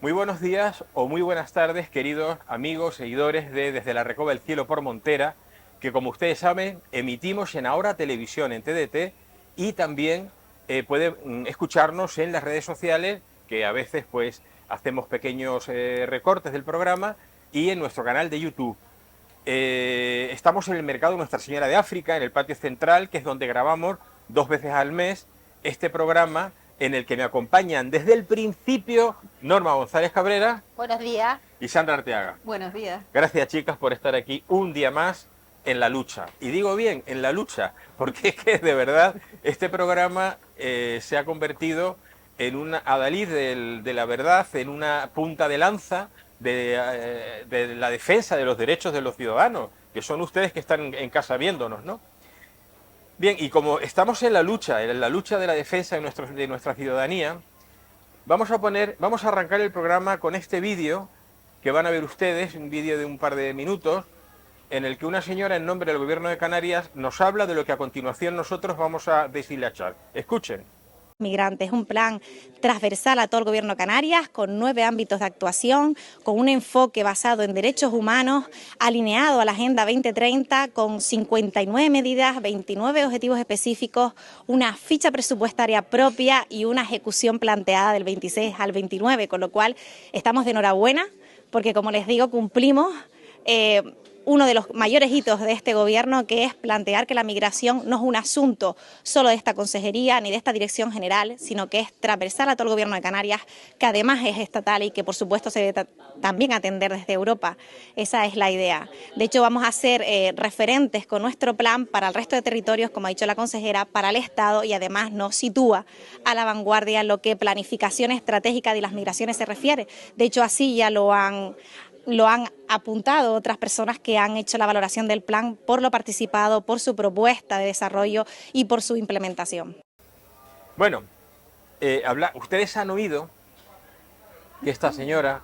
Muy buenos días o muy buenas tardes, queridos amigos, seguidores de Desde la Recoba del Cielo por Montera, que como ustedes saben, emitimos en Ahora Televisión, en TDT, y también pueden escucharnos en las redes sociales, que a veces pues hacemos pequeños recortes del programa, y en nuestro canal de YouTube. Estamos en el mercado Nuestra Señora de África, en el patio central, que es donde grabamos 2 veces al mes este programa, en el que me acompañan desde el principio Norma González Cabrera. Buenos días. Y Sandra Arteaga. Buenos días. Gracias, chicas, por estar aquí un día más en la lucha. Y digo bien, en la lucha, porque es que de verdad este programa se ha convertido en un adalid de la verdad, en una punta de lanza de la defensa de los derechos de los ciudadanos, que son ustedes que están en casa viéndonos, ¿no? Bien, y como estamos en la lucha de la defensa de nuestra ciudadanía, vamos a arrancar el programa con este vídeo que van a ver ustedes, un vídeo de un par de minutos, en el que una señora en nombre del Gobierno de Canarias nos habla de lo que a continuación nosotros vamos a deshilachar. Escuchen. Migrantes, un plan transversal a todo el Gobierno de Canarias, con 9 ámbitos de actuación, con un enfoque basado en derechos humanos, alineado a la Agenda 2030, con 59 medidas, 29 objetivos específicos, una ficha presupuestaria propia y una ejecución planteada del 26 al 29, con lo cual estamos de enhorabuena, porque como les digo, cumplimos uno de los mayores hitos de este gobierno, que es plantear que la migración no es un asunto solo de esta consejería ni de esta dirección general, sino que es transversal a todo el Gobierno de Canarias, que además es estatal y que por supuesto se debe también atender desde Europa. Esa es la idea. De hecho, vamos a ser referentes con nuestro plan para el resto de territorios, como ha dicho la consejera, para el Estado, y además nos sitúa a la vanguardia en lo que planificación estratégica de las migraciones se refiere. De hecho, así ya lo han apuntado otras personas que han hecho la valoración del plan por lo participado, por su propuesta de desarrollo y por su implementación. Bueno, ustedes han oído que esta señora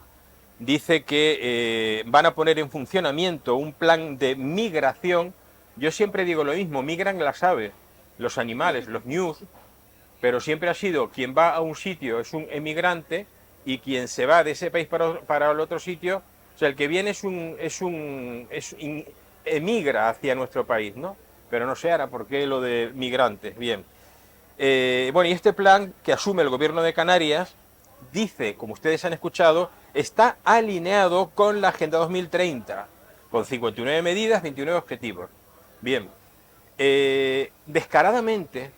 dice que van a poner en funcionamiento un plan de migración. Yo siempre digo lo mismo, migran las aves, los animales, los ñus, pero siempre ha sido quien va a un sitio es un emigrante y quien se va de ese país para el otro sitio. O sea, el que viene emigra hacia nuestro país, ¿no? Pero no sé ahora por qué lo de migrantes. Bien. Bueno, y este plan que asume el Gobierno de Canarias dice, como ustedes han escuchado, está alineado con la Agenda 2030, con 59 medidas, 29 objetivos. Bien. Descaradamente,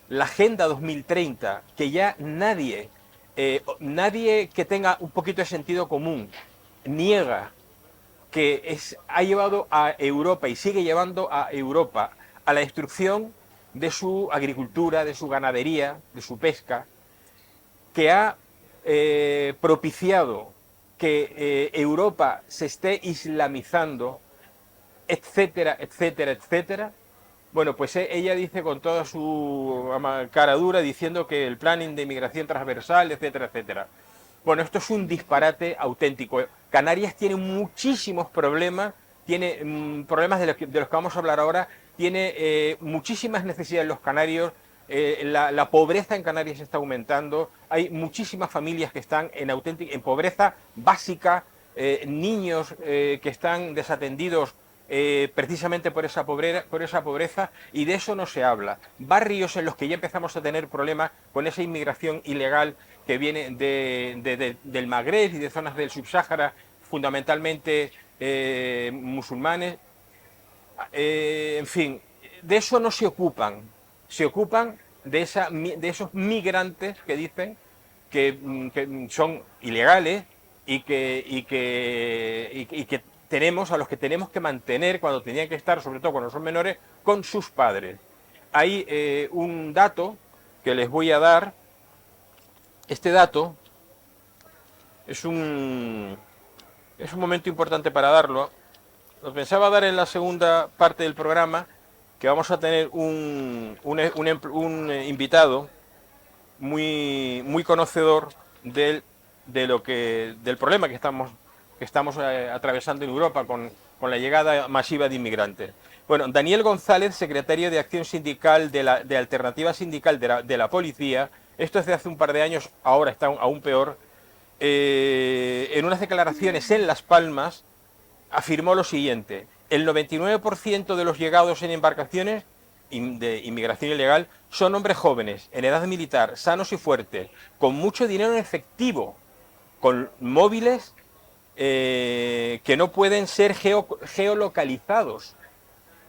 la Agenda 2030, que ya nadie que tenga un poquito de sentido común niega que ha llevado a Europa y sigue llevando a Europa a la destrucción de su agricultura, de su ganadería, de su pesca, que ha propiciado que Europa se esté islamizando, etcétera, etcétera, etcétera. Bueno, pues ella dice con toda su cara dura, diciendo que el planning de inmigración transversal, etcétera, etcétera. Bueno, esto es un disparate auténtico. Canarias tiene muchísimos problemas, tiene problemas de los que vamos a hablar ahora, tiene muchísimas necesidades los canarios, la pobreza en Canarias está aumentando, hay muchísimas familias que están en pobreza básica, niños que están desatendidos precisamente por esa pobreza, y de eso no se habla. Barrios en los que ya empezamos a tener problemas con esa inmigración ilegal que viene del Magreb y de zonas del Subsáhara, fundamentalmente musulmanes. En fin, de eso no se ocupan. Se ocupan de esos migrantes que dicen que son ilegales y que tenemos, a los que tenemos que mantener cuando tenían que estar, sobre todo cuando son menores, con sus padres. Hay un dato que les voy a dar. Este dato es un momento importante para darlo. Lo pensaba dar en la segunda parte del programa, que vamos a tener un invitado muy conocedor del problema que estamos atravesando en Europa con la llegada masiva de inmigrantes. Bueno, Daniel González, secretario de Acción Sindical de Alternativa Sindical de la Policía, esto es de hace un par de años, ahora está aún peor, en unas declaraciones en Las Palmas, afirmó lo siguiente: el 99% de los llegados en embarcaciones de inmigración ilegal son hombres jóvenes, en edad militar, sanos y fuertes, con mucho dinero en efectivo, con móviles que no pueden ser geolocalizados,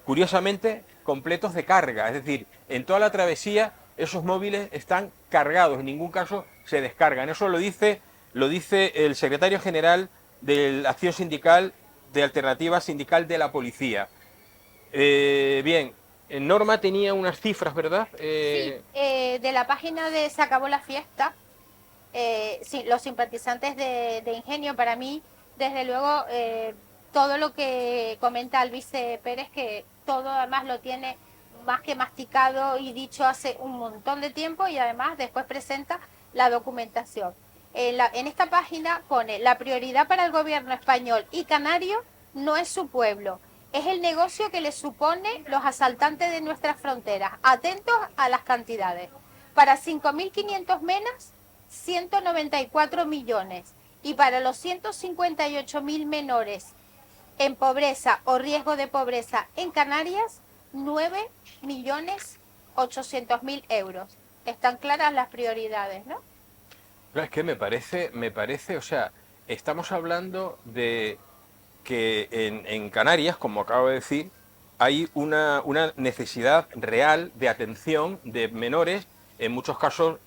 curiosamente completos de carga. Es decir, en toda la travesía esos móviles están cargados, en ningún caso se descargan. Eso lo dice el secretario general de la Acción Sindical de Alternativa Sindical de la Policía. Bien, Norma tenía unas cifras, ¿verdad? Sí, de la página de Se acabó la fiesta, sí, los simpatizantes de Ingenio, para mí, desde luego, todo lo que comenta el vice Pérez, que todo además lo tiene más que masticado y dicho hace un montón de tiempo, y además después presenta la documentación. En esta página pone: la prioridad para el gobierno español y canario no es su pueblo, es el negocio que les supone los asaltantes de nuestras fronteras. Atentos a las cantidades. Para 5.500 menas, 194 millones. Y para los 158.000 menores en pobreza o riesgo de pobreza en Canarias, 9.800.000 euros. Están claras las prioridades, ¿no? Es que me parece, o sea, estamos hablando de que en Canarias, como acabo de decir, hay una necesidad real de atención de menores, en muchos casos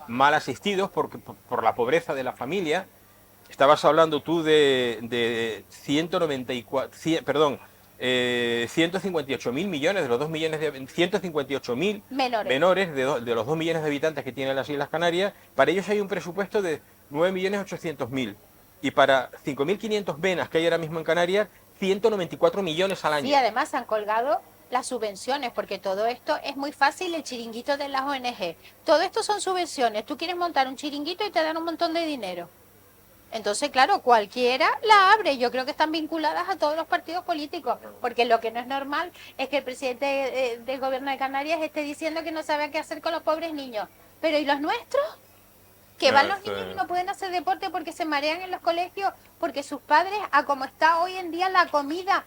mal asistidos por la pobreza de la familia. Estabas hablando tú de 158.000 millones de los 2 millones de 158.000 menores de los 2 millones de habitantes que tienen las Islas Canarias. Para ellos hay un presupuesto de 9.800.000. Y para 5.500 venas que hay ahora mismo en Canarias, 194 millones al año. Y además han colgado las subvenciones, porque todo esto es muy fácil, el chiringuito de las ONG. Todo esto son subvenciones. Tú quieres montar un chiringuito y te dan un montón de dinero. Entonces, claro, cualquiera la abre. Yo creo que están vinculadas a todos los partidos políticos, porque lo que no es normal es que el presidente del gobierno de Canarias esté diciendo que no sabe qué hacer con los pobres niños. Pero ¿y los nuestros? Que van los niños y no pueden hacer deporte porque se marean en los colegios, porque sus padres, a como está hoy en día la comida,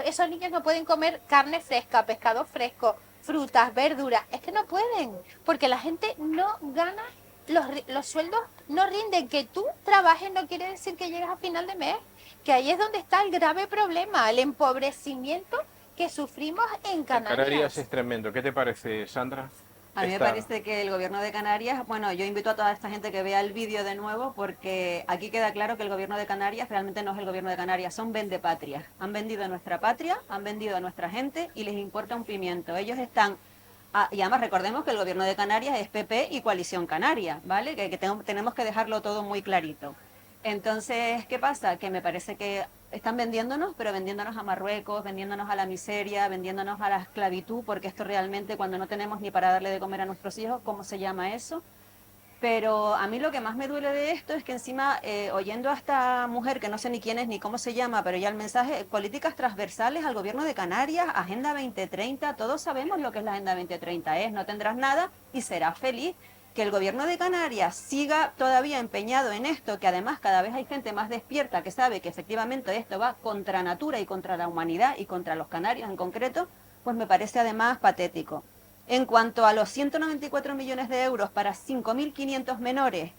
esos niños no pueden comer carne fresca, pescado fresco, frutas, verduras. Es que no pueden, porque la gente no gana, los sueldos no rinden. Que tú trabajes no quiere decir que llegues a final de mes, que ahí es donde está el grave problema, el empobrecimiento que sufrimos en Canarias. En Canarias es tremendo. ¿Qué te parece, Sandra? A mí me parece que el gobierno de Canarias, bueno, yo invito a toda esta gente que vea el vídeo de nuevo, porque aquí queda claro que el gobierno de Canarias realmente no es el gobierno de Canarias, son vendepatrias. Han vendido a nuestra patria, han vendido a nuestra gente y les importa un pimiento. Ellos están, y además recordemos que el gobierno de Canarias es PP y Coalición Canaria, ¿vale? Que tenemos que dejarlo todo muy clarito. Entonces, ¿qué pasa? Que me parece que están vendiéndonos, pero vendiéndonos a Marruecos, vendiéndonos a la miseria, vendiéndonos a la esclavitud, porque esto realmente, cuando no tenemos ni para darle de comer a nuestros hijos, ¿cómo se llama eso? Pero a mí lo que más me duele de esto es que encima, oyendo a esta mujer, que no sé ni quién es ni cómo se llama, pero ya el mensaje: políticas transversales al gobierno de Canarias, Agenda 2030, todos sabemos lo que es la Agenda 2030, es: no tendrás nada y serás feliz. Que el gobierno de Canarias siga todavía empeñado en esto, que además cada vez hay gente más despierta que sabe que efectivamente esto va contra natura y contra la humanidad y contra los canarios en concreto, pues me parece además patético. En cuanto a los 194 millones de euros para 5.500 menores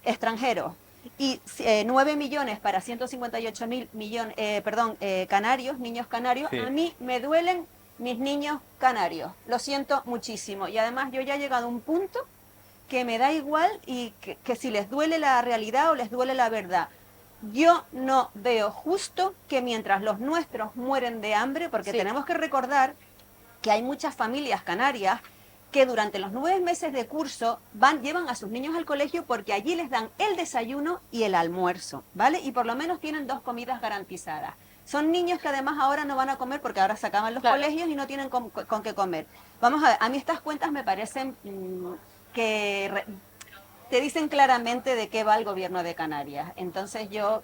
extranjeros y 9 millones para 158.000 canarios, niños canarios, sí. A mí me duelen mis niños canarios, lo siento muchísimo. Y además yo ya he llegado a un punto que me da igual, y que si les duele la realidad o les duele la verdad. Yo no veo justo que mientras los nuestros mueren de hambre, porque sí, tenemos que recordar que hay muchas familias canarias que durante los 9 meses de curso llevan a sus niños al colegio, porque allí les dan el desayuno y el almuerzo, ¿vale? Y por lo menos tienen 2 comidas garantizadas. Son niños que además ahora no van a comer porque ahora se acaban los colegios y no tienen con qué comer. Vamos a ver, a mí estas cuentas me parecen que te dicen claramente de qué va el gobierno de Canarias. Entonces yo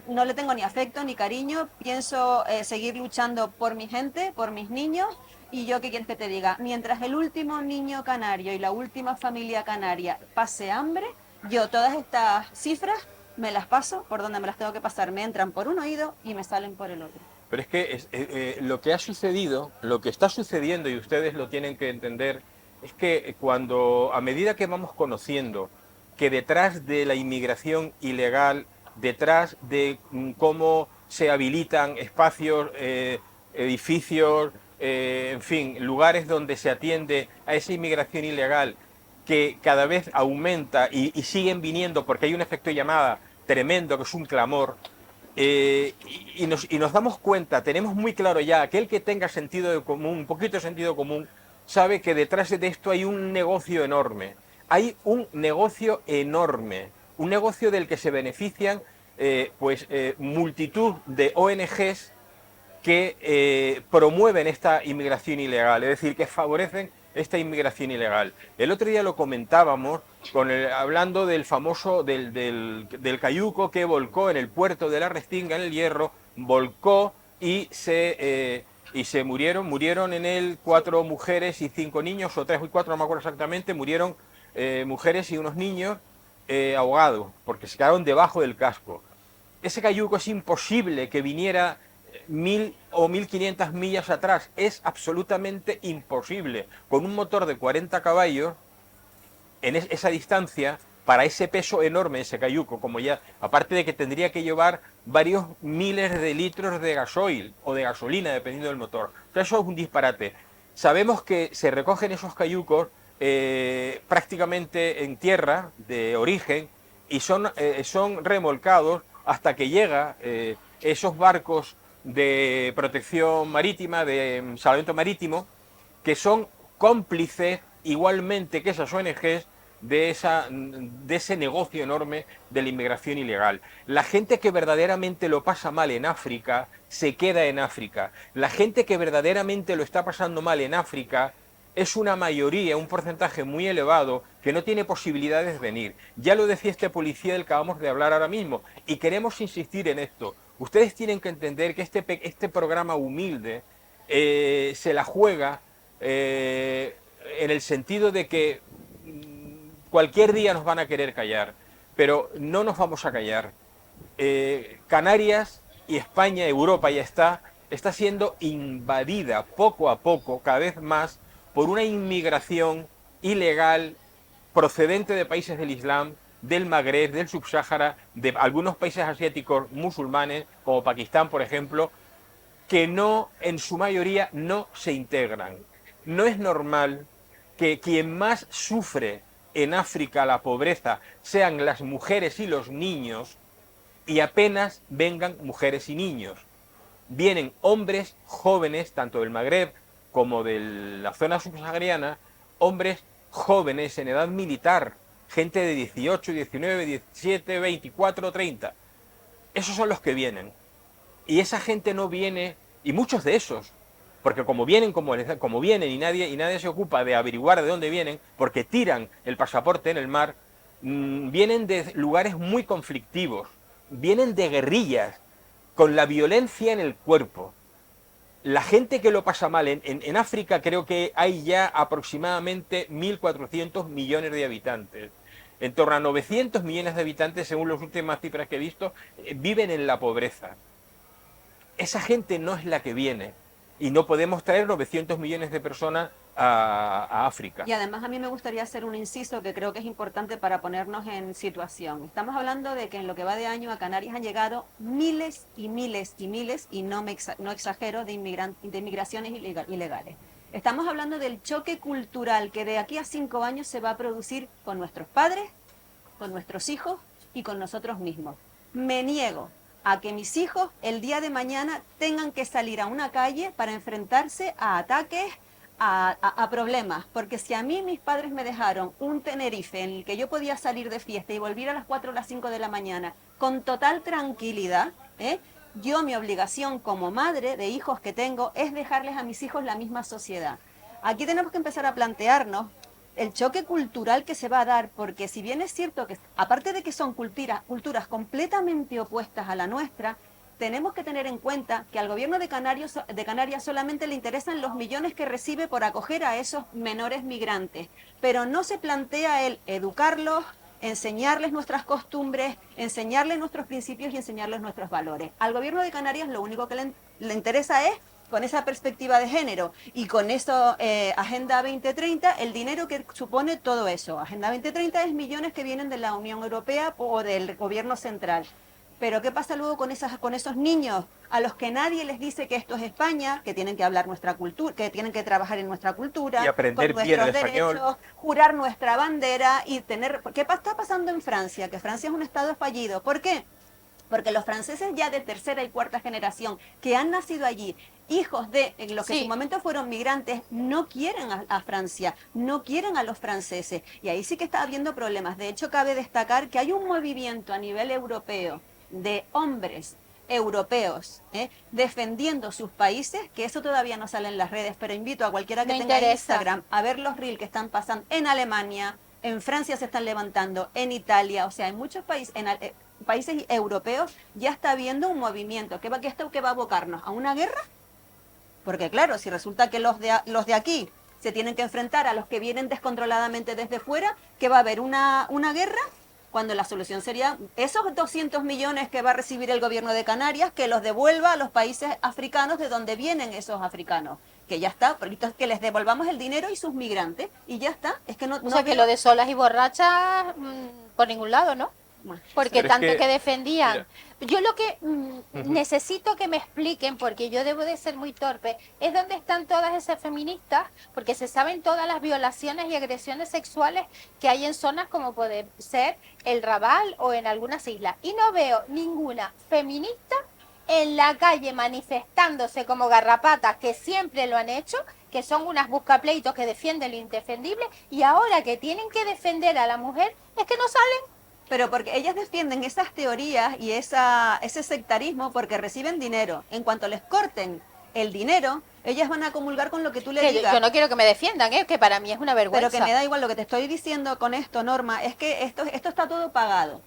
no le tengo ni afecto ni cariño, pienso seguir luchando por mi gente, por mis niños. Y yo, ¿qué quieres que te diga? Mientras el último niño canario y la última familia canaria pase hambre, Yo todas estas cifras me las paso por donde me las tengo que pasar. Me entran por un oído y me salen por el otro. Pero es que lo que ha sucedido, lo que está sucediendo, y ustedes lo tienen que entender, es que a medida que vamos conociendo que detrás de la inmigración ilegal, detrás de cómo se habilitan espacios, edificios, en fin, lugares donde se atiende a esa inmigración ilegal, que cada vez aumenta y siguen viniendo porque hay un efecto llamada tremendo, que es un clamor, y nos damos cuenta, tenemos muy claro ya, aquel que tenga sentido de común, un poquito de sentido común, sabe que detrás de esto hay un negocio enorme. Hay un negocio enorme, un negocio del que se benefician multitud de ONGs que promueven esta inmigración ilegal, es decir, que favorecen esta inmigración ilegal. El otro día lo comentábamos hablando del famoso, del cayuco que volcó en el puerto de la Restinga, en el Hierro, volcó y se murieron en él 4 mujeres y 5 niños, o 3 y 4, no me acuerdo exactamente, murieron mujeres y unos niños ahogados, porque se quedaron debajo del casco. Ese cayuco es imposible que viniera 1000 o 1500 millas atrás, es absolutamente imposible. Con un motor de 40 caballos, en esa distancia, para ese peso enorme, ese cayuco, como ya, aparte de que tendría que llevar varios miles de litros de gasoil o de gasolina, dependiendo del motor. O sea, eso es un disparate. Sabemos que se recogen esos cayucos prácticamente en tierra de origen y son remolcados hasta que llega esos barcos de protección marítima, de salvamento marítimo, que son cómplices igualmente que esas ONGs de ese negocio enorme de la inmigración ilegal. La gente que verdaderamente lo pasa mal en África se queda en África. La gente que verdaderamente lo está pasando mal en África es una mayoría, un porcentaje muy elevado, que no tiene posibilidades de venir. Ya lo decía este policía del que acabamos de hablar ahora mismo, y queremos insistir en esto. Ustedes tienen que entender que este programa humilde se la juega en el sentido de que cualquier día nos van a querer callar, pero no nos vamos a callar. Canarias y España, Europa ya está siendo invadida poco a poco, cada vez más, por una inmigración ilegal procedente de países del Islam, del Magreb, del Subsáhara, de algunos países asiáticos musulmanes, como Pakistán, por ejemplo, que no, en su mayoría, no se integran. No es normal que quien más sufre en África la pobreza sean las mujeres y los niños, y apenas vengan mujeres y niños. Vienen hombres jóvenes, tanto del Magreb como de la zona subsahariana, hombres jóvenes en edad militar, gente de 18, 19, 17, 24, 30. Esos son los que vienen. Y esa gente no viene, y muchos de esos, porque como vienen y nadie se ocupa de averiguar de dónde vienen, porque tiran el pasaporte en el mar, vienen de lugares muy conflictivos, vienen de guerrillas, con la violencia en el cuerpo. La gente que lo pasa mal en África, creo que hay ya aproximadamente 1.400 millones de habitantes. En torno a 900 millones de habitantes, según las últimas cifras que he visto, viven en la pobreza. Esa gente no es la que viene. Y no podemos traer 900 millones de personas a África. Y además a mí me gustaría hacer un inciso que creo que es importante para ponernos en situación. Estamos hablando de que en lo que va de año a Canarias han llegado miles y miles y miles, y no exagero, de inmigraciones ilegales. Estamos hablando del choque cultural que de aquí a 5 años se va a producir con nuestros padres, con nuestros hijos y con nosotros mismos. Me niego a que mis hijos el día de mañana tengan que salir a una calle para enfrentarse a ataques, a problemas, porque si a mí mis padres me dejaron un Tenerife en el que yo podía salir de fiesta y volver a las 4 o las 5 de la mañana con total tranquilidad, yo, mi obligación como madre de hijos que tengo es dejarles a mis hijos la misma sociedad. Aquí tenemos que empezar a plantearnos el choque cultural que se va a dar, porque si bien es cierto que, aparte de que son culturas completamente opuestas a la nuestra, tenemos que tener en cuenta que al gobierno de Canarias solamente le interesan los millones que recibe por acoger a esos menores migrantes, pero no se plantea el educarlos, enseñarles nuestras costumbres, enseñarles nuestros principios y enseñarles nuestros valores. Al gobierno de Canarias lo único que le interesa es, con esa perspectiva de género y con eso, Agenda 2030, el dinero que supone todo eso. Agenda 2030 es millones que vienen de la Unión Europea o del gobierno central. Pero ¿qué pasa luego con esos niños a los que nadie les dice que esto es España, que tienen que hablar nuestra cultura, que tienen que trabajar en nuestra cultura, y aprender con bien el nuestros español, derechos, jurar nuestra bandera y tener... ¿Qué está pasando en Francia? Que Francia es un estado fallido. ¿Por qué? Porque los franceses ya de tercera y cuarta generación que han nacido allí, hijos de los que en su momento fueron migrantes, no quieren a Francia, no quieren a los franceses. Y ahí sí que está habiendo problemas. De hecho, cabe destacar que hay un movimiento a nivel europeo de hombres europeos defendiendo sus países, que eso todavía no sale en las redes, pero invito a cualquiera que tenga Instagram a ver los reels que están pasando en Alemania, en Francia se están levantando, en Italia, o sea, en muchos países, países europeos ya está habiendo un movimiento. ¿Qué va a abocarnos? ¿A una guerra? Porque claro, si resulta que los de aquí se tienen que enfrentar a los que vienen descontroladamente desde fuera, ¿que va a haber una guerra? Cuando la solución sería esos 200 millones que va a recibir el gobierno de Canarias, que los devuelva a los países africanos de donde vienen esos africanos. Que ya está, que les devolvamos el dinero y sus migrantes, y ya está. Es que o sea, que lo de solas y borrachas, por ningún lado, ¿no? Porque tanto que defendían. Mira, yo lo que necesito que me expliquen, porque yo debo de ser muy torpe, es dónde están todas esas feministas, porque se saben todas las violaciones y agresiones sexuales que hay en zonas como puede ser el Raval o en algunas islas. Y no veo ninguna feminista en la calle manifestándose como garrapatas, que siempre lo han hecho, que son unas buscapleitos que defienden lo indefendible, y ahora que tienen que defender a la mujer, es que no salen. Pero porque ellas defienden esas teorías y ese sectarismo porque reciben dinero. En cuanto les corten el dinero, ellas van a comulgar con lo que tú le digas. Yo no quiero que me defiendan, que para mí es una vergüenza. Pero que me da igual, lo que te estoy diciendo con esto, Norma, es que esto está todo pagado.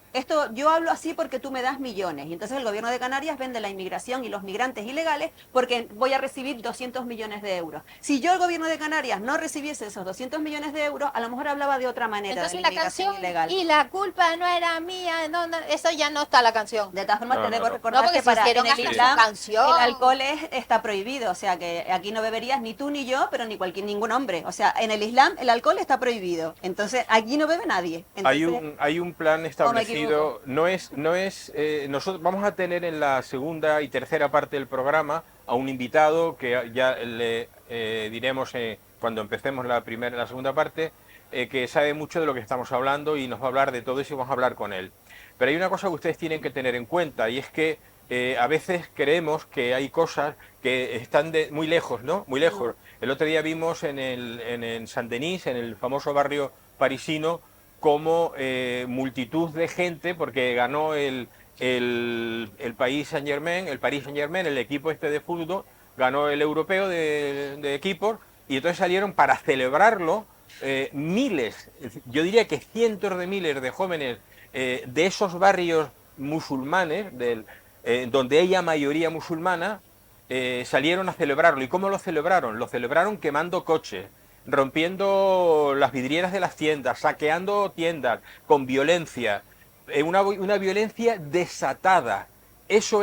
Yo hablo así porque tú me das millones. Y entonces el gobierno de Canarias vende la inmigración y los migrantes ilegales porque voy a recibir 200 millones de euros. Si yo, el gobierno de Canarias, no recibiese esos 200 millones de euros, a lo mejor hablaba de otra manera. Entonces de la inmigración ilegal. Y la culpa no era mía, no, eso ya no está la canción. De todas formas, te debo recordar que para en el Islam canción, el alcohol está prohibido. O sea, que aquí no beberías ni tú ni yo, pero ni ningún hombre. O sea, en el Islam el alcohol está prohibido. Entonces, aquí no bebe nadie. Entonces, hay un plan establecido. Nosotros vamos a tener en la segunda y tercera parte del programa a un invitado que ya le diremos cuando empecemos la segunda parte, que sabe mucho de lo que estamos hablando y nos va a hablar de todo eso y vamos a hablar con él. Pero hay una cosa que ustedes tienen que tener en cuenta, y es que a veces creemos que hay cosas que están muy lejos, ¿no? Muy lejos. El otro día vimos en Saint-Denis, en el famoso barrio parisino, como multitud de gente, porque ganó el Paris Saint-Germain, el equipo este de fútbol, ganó el europeo de equipos, y entonces salieron para celebrarlo miles, yo diría que cientos de miles de jóvenes de esos barrios musulmanes, donde hay mayoría musulmana, salieron a celebrarlo. ¿Y cómo lo celebraron? Lo celebraron quemando coches, rompiendo las vidrieras de las tiendas, saqueando tiendas, con violencia, una violencia desatada. Eso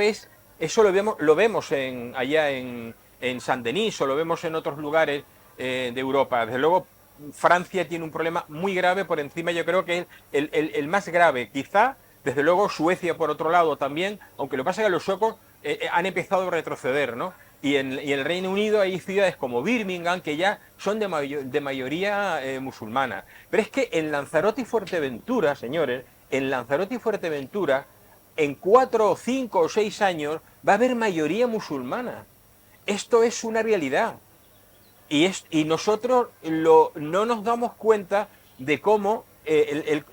lo vemos allá en Saint-Denis, o lo vemos en otros lugares de Europa. Desde luego, Francia tiene un problema muy grave, por encima yo creo que es el más grave. Quizá, desde luego, Suecia por otro lado también, aunque lo que pasa es que los suecos han empezado a retroceder, ¿no? Y en el Reino Unido hay ciudades como Birmingham que ya son de mayoría musulmana. Pero es que en Lanzarote y Fuerteventura, señores, en 4, 5 o 6 años va a haber mayoría musulmana. Esto es una realidad. Y nosotros no nos damos cuenta de cómo el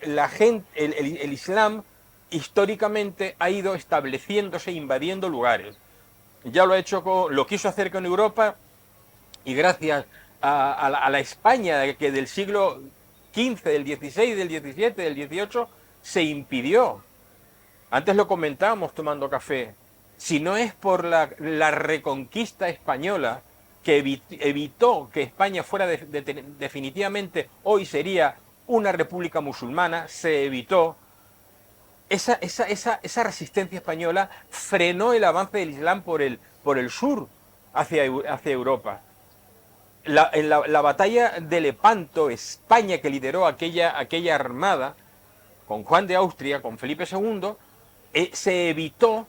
Islam históricamente ha ido estableciéndose, invadiendo lugares. Ya lo quiso hacer con Europa, y gracias a la España que del siglo XV, del XVI, del XVII, del XVIII, se impidió. Antes lo comentábamos tomando café. Si no es por la reconquista española, que evitó que España fuera definitivamente, hoy sería una república musulmana, se evitó. Esa resistencia española frenó el avance del Islam por el sur hacia Europa. En la batalla de Lepanto, España, que lideró aquella armada, con Juan de Austria, con Felipe II, se evitó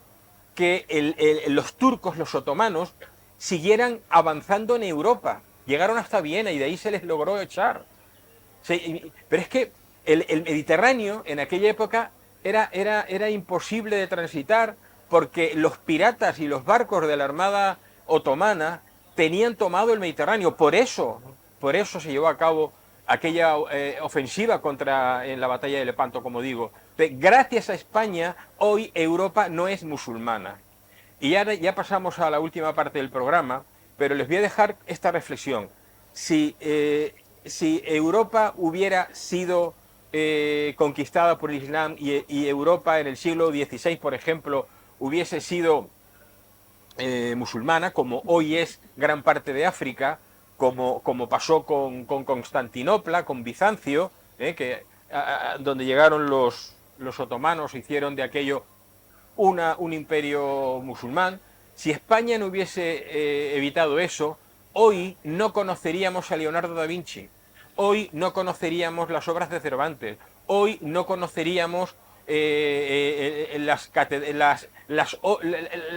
que los turcos, los otomanos, siguieran avanzando en Europa. Llegaron hasta Viena y de ahí se les logró echar. Pero es que el Mediterráneo en aquella época era imposible de transitar porque los piratas y los barcos de la armada otomana tenían tomado el Mediterráneo. Por eso se llevó a cabo aquella ofensiva en la batalla de Lepanto, como digo. Gracias a España, hoy Europa no es musulmana. Y ahora ya pasamos a la última parte del programa, pero les voy a dejar esta reflexión. Si Europa hubiera sido conquistada por el Islam y Europa en el siglo XVI, por ejemplo, hubiese sido musulmana, como hoy es gran parte de África, como pasó con Constantinopla, con Bizancio, donde llegaron los otomanos, hicieron de aquello un imperio musulmán. Si España no hubiese evitado eso, hoy no conoceríamos a Leonardo da Vinci, hoy no conoceríamos las obras de Cervantes, hoy no conoceríamos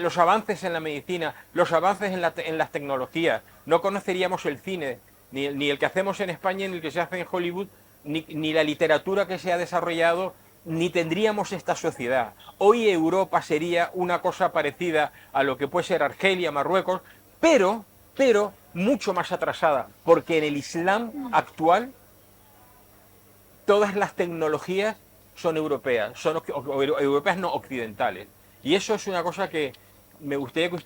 los avances en la medicina, los avances en las tecnologías, no conoceríamos el cine, ni el que hacemos en España, ni el que se hace en Hollywood, ni la literatura que se ha desarrollado, ni tendríamos esta sociedad. Hoy Europa sería una cosa parecida a lo que puede ser Argelia, Marruecos, pero mucho más atrasada, porque en el Islam actual todas las tecnologías son europeas, europeas no occidentales. Y eso es una cosa que me gustaría que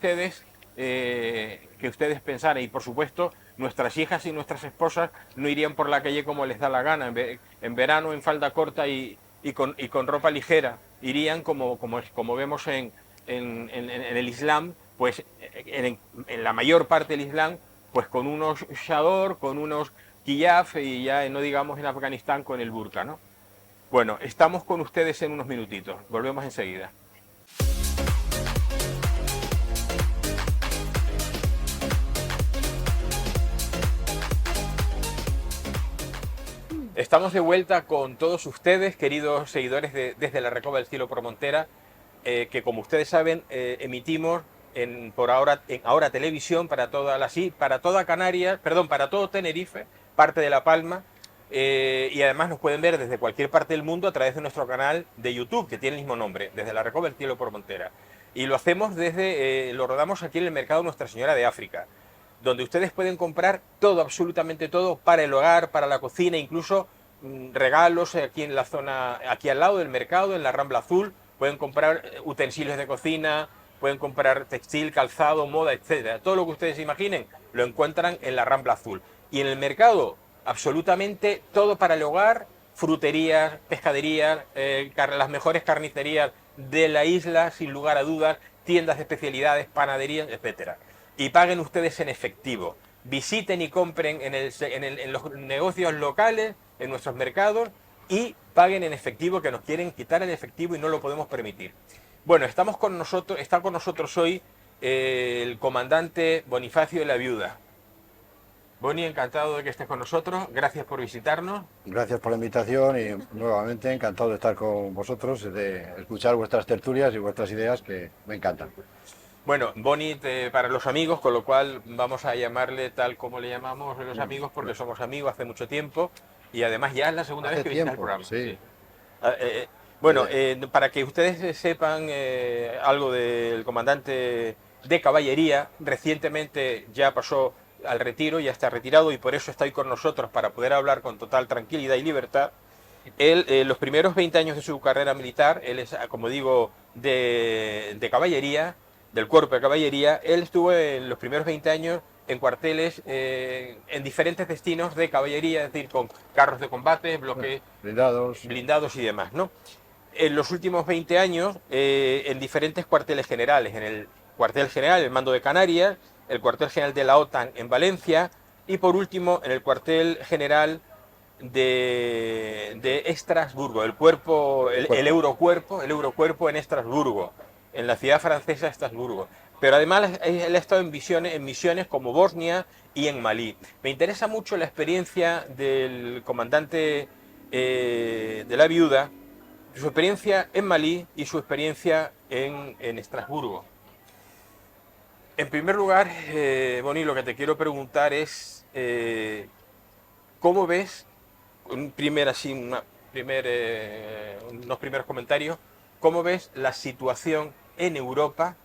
ustedes pensaran. Y por supuesto, nuestras hijas y nuestras esposas no irían por la calle como les da la gana, en verano en falda corta y con ropa ligera. Irían como vemos en el Islam, pues en la mayor parte del Islam, pues con unos chador, con unos hijab y ya no digamos en Afganistán con el burka, ¿no? Bueno, estamos con ustedes en unos minutitos. Volvemos enseguida. Estamos de vuelta con todos ustedes, queridos seguidores desde la Recoba del Cielo Promontera, que como ustedes saben emitimos en Ahora Televisión para toda Canarias, perdón, para todo Tenerife, parte de La Palma, y además nos pueden ver desde cualquier parte del mundo a través de nuestro canal de YouTube, que tiene el mismo nombre, desde la Recoba del Cielo Promontera. Y lo hacemos lo rodamos aquí en el mercado Nuestra Señora de África, donde ustedes pueden comprar todo, absolutamente todo, para el hogar, para la cocina, incluso regalos aquí en la zona, aquí al lado del mercado, en la Rambla Azul. Pueden comprar utensilios de cocina, pueden comprar textil, calzado, moda, etcétera. Todo lo que ustedes imaginen lo encuentran en la Rambla Azul. Y en el mercado, absolutamente todo para el hogar, fruterías, pescaderías, las mejores carnicerías de la isla, sin lugar a dudas, tiendas de especialidades, panaderías, etcétera. Y paguen ustedes en efectivo. Visiten y compren en los negocios locales, en nuestros mercados, y paguen en efectivo, que nos quieren quitar el efectivo y no lo podemos permitir. Bueno, está con nosotros hoy el comandante Bonifacio de la Viuda. Boni, encantado de que estés con nosotros, gracias por visitarnos. Gracias por la invitación y nuevamente encantado de estar con vosotros, de escuchar vuestras tertulias y vuestras ideas que me encantan. Bueno, Boni para los amigos, con lo cual vamos a llamarle tal como le llamamos a los amigos, porque somos amigos hace mucho tiempo y además ya es la segunda vez que visitas el programa. Sí. Bueno, para que ustedes sepan algo del comandante de caballería, recientemente ya pasó al retiro, ya está retirado y por eso está hoy con nosotros para poder hablar con total tranquilidad y libertad. Él, los primeros 20 años de su carrera militar, él es, como digo, de caballería, del cuerpo de caballería. Él estuvo en los primeros 20 años en cuarteles en diferentes destinos de caballería, es decir, con carros de combate, bloques blindados y demás, ¿no? En los últimos 20 años, en diferentes cuarteles generales, en el cuartel general, el Mando de Canarias, el cuartel general de la OTAN en Valencia y por último en el cuartel general de Estrasburgo, el cuerpo, el eurocuerpo en Estrasburgo, en la ciudad francesa de Estrasburgo. Pero además él ha estado en misiones como Bosnia y en Malí. Me interesa mucho la experiencia del comandante de la viuda, su experiencia en Malí y su experiencia en Estrasburgo. En primer lugar, Boni, lo que te quiero preguntar es, ¿cómo ves, unos primeros comentarios, cómo ves la situación en Europa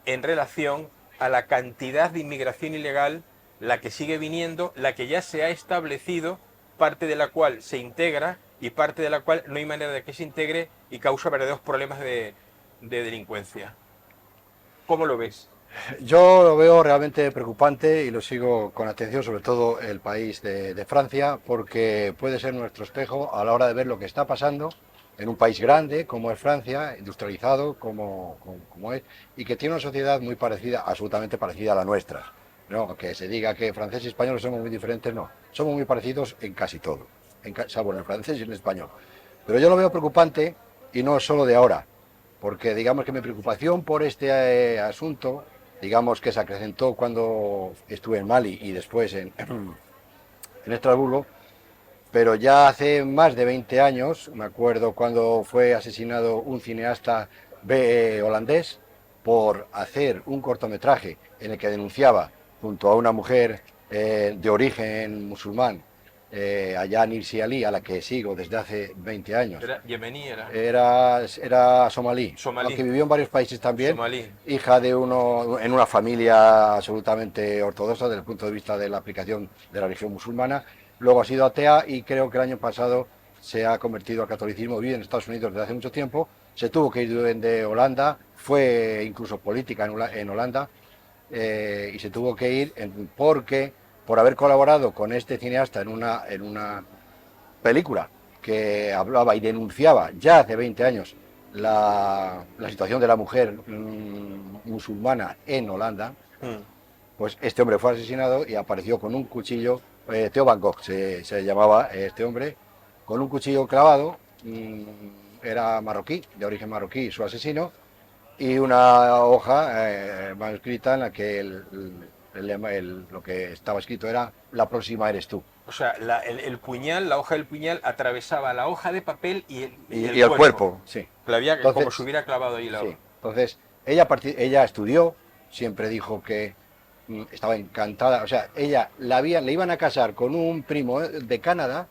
en relación a la cantidad de inmigración ilegal, la que sigue viniendo, la que ya se ha establecido, parte de la cual se integra y parte de la cual no hay manera de que se integre y causa verdaderos problemas de delincuencia? ¿Cómo lo ves? Yo lo veo realmente preocupante y lo sigo con atención, sobre todo el país de Francia, porque puede ser nuestro espejo a la hora de ver lo que está pasando en un país grande como es Francia, industrializado como es, y que tiene una sociedad muy parecida, absolutamente parecida a la nuestra. No, que se diga que franceses y españoles somos muy diferentes, no, somos muy parecidos en casi todo, salvo en el francés y en el español. Pero yo lo veo preocupante y no solo de ahora, porque digamos que mi preocupación por este asunto, digamos que se acrecentó cuando estuve en Mali y después en Estrasburgo, pero ya hace más de 20 años, me acuerdo cuando fue asesinado un cineasta holandés por hacer un cortometraje en el que denunciaba junto a una mujer de origen musulmán, allá Nirsi Ali, a la que sigo desde hace 20 años. ¿Era yemení? Era somalí, aunque vivió en varios países también, Somalí. Hija de en una familia absolutamente ortodoxa desde el punto de vista de la aplicación de la religión musulmana. Luego ha sido atea y creo que el año pasado se ha convertido al catolicismo. Vive en Estados Unidos desde hace mucho tiempo, se tuvo que ir de Holanda, fue incluso política en Holanda, y se tuvo que ir porque por haber colaborado con este cineasta en una película que hablaba y denunciaba ya hace 20 años la situación de la mujer musulmana en Holanda, pues este hombre fue asesinado y apareció con un cuchillo, Theo Van Gogh se llamaba este hombre, con un cuchillo clavado, era marroquí, de origen marroquí su asesino, y una hoja manuscrita en la que lo que estaba escrito era: la próxima eres tú. O sea, el puñal, la hoja del puñal atravesaba la hoja de papel y el cuerpo, sí. Entonces, como si hubiera clavado ahí la hoja. Sí. Entonces, ella estudió, siempre dijo que estaba encantada, o sea, le iban a casar con un primo de Canadá,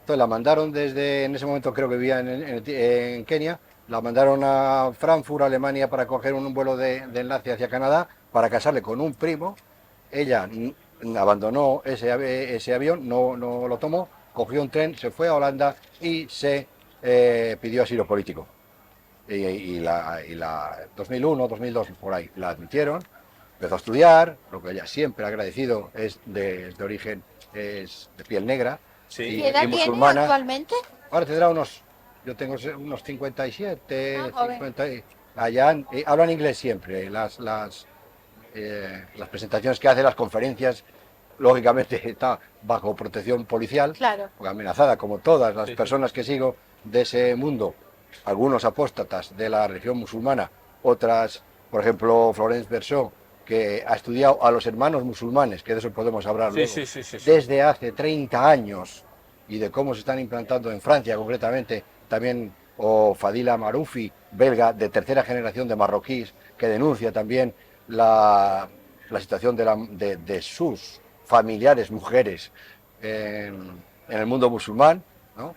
entonces la mandaron en ese momento creo que vivía en Kenia, la mandaron a Frankfurt, Alemania, para coger un vuelo de enlace hacia Canadá, para casarle con un primo. Ella abandonó ese avión, no lo tomó, cogió un tren, se fue a Holanda y se pidió asilo político. Y la 2001, 2002, por ahí, la admitieron, empezó a estudiar, lo que ella siempre ha agradecido, es de origen, es de piel negra, sí. ¿Qué edad tiene actualmente? Ahora tendrá yo tengo unos 57, 50, allá hablan inglés siempre, las presentaciones que hace, las conferencias, lógicamente está bajo protección policial, claro, porque amenazada como todas las personas que sigo de ese mundo, algunos apóstatas de la religión musulmana, otras, por ejemplo, Florence Berceau, que ha estudiado a los hermanos musulmanes, que de eso podemos hablar luego, desde hace 30 años, y de cómo se están implantando en Francia concretamente, también, o Fadila Maroufi, belga, de tercera generación de marroquíes, que denuncia también la situación de sus familiares mujeres en el mundo musulmán, ¿no?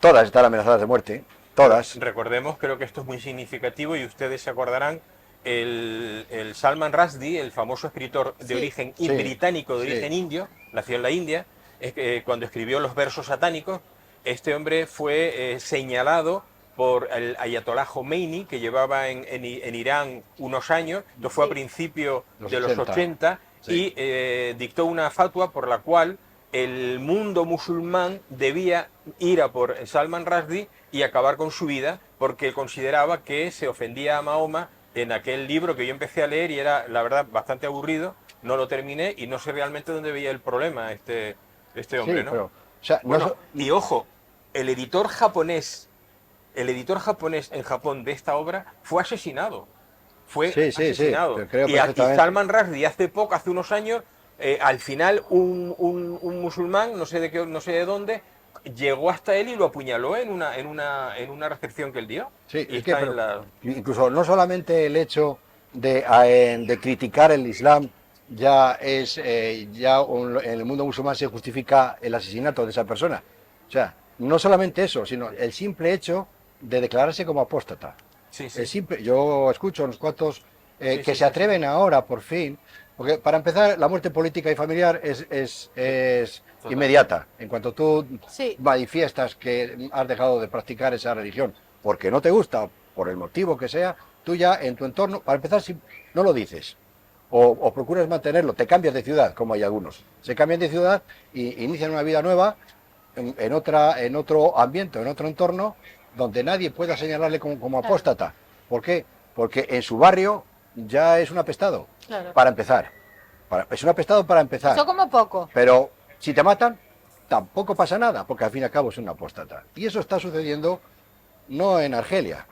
Todas están amenazadas de muerte, todas. Recordemos, creo que esto es muy significativo y ustedes se acordarán, el Salman Rushdie, el famoso escritor de origen británico, de origen indio, nació en la India, cuando escribió los versos satánicos, este hombre fue señalado por el ayatolá Khomeini, que llevaba en Irán unos años, esto fue a principios de los 80, y dictó una fatua por la cual el mundo musulmán debía ir a por Salman Rushdie y acabar con su vida, porque consideraba que se ofendía a Mahoma en aquel libro que yo empecé a leer y era, la verdad, bastante aburrido, no lo terminé y no sé realmente dónde veía el problema este hombre, Sí, ¿no? pero, o sea, no Bueno, so- y ojo, el editor japonés en Japón de esta obra fue asesinado. Fue sí, sí, sí, asesinado. te creo Y perfectamente. Salman Rushdie hace unos años, al final un musulmán, no sé de dónde, llegó hasta él y lo apuñaló en una recepción que él dio. Sí, Y es que, está pero en la... incluso no solamente el hecho de criticar el Islam ya es, en el mundo musulmán se justifica el asesinato de esa persona. O sea, no solamente eso, sino el simple hecho de declararse como apóstata. Sí, El sí. simple, yo escucho unos cuantos Sí, que sí, se sí, atreven ahora, por fin, porque para empezar, la muerte política y familiar es Total. inmediata. En cuanto tú Sí, manifiestas que has dejado de practicar esa religión porque no te gusta, por el motivo que sea, tú ya en tu entorno, para empezar, si no lo dices. O procuras mantenerlo, te cambias de ciudad, como hay algunos. Se cambian de ciudad y inician una vida nueva en otro ambiente, en otro entorno, donde nadie pueda señalarle como claro, apóstata. ¿Por qué? Porque en su barrio ya es un apestado, claro. para empezar. Es un apestado para empezar. Eso como poco. Pero si te matan, tampoco pasa nada, porque al fin y al cabo es una apóstata. Y eso está sucediendo no en Argelia,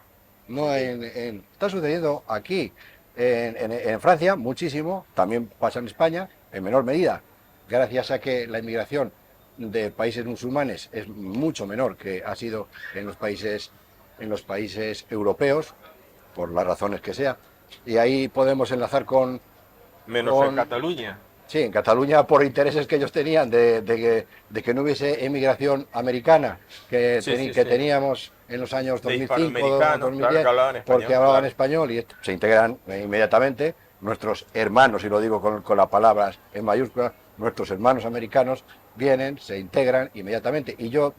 no está sucediendo aquí, en Francia, muchísimo, también pasa en España, en menor medida, gracias a que la inmigración de países musulmanes es mucho menor que ha sido en los países europeos, por las razones que sea. Y ahí podemos enlazar Menos en con Cataluña. sí, en Cataluña por intereses que ellos tenían de que no hubiese emigración americana Sí, sí, que sí. teníamos en los años De 2005 hispanoamericanos, claro, 2010, que hablaban español, porque hablaban claro. español y se integran inmediatamente nuestros hermanos, y lo digo con las palabras en mayúsculas, nuestros hermanos americanos vienen, se integran inmediatamente. Y yo,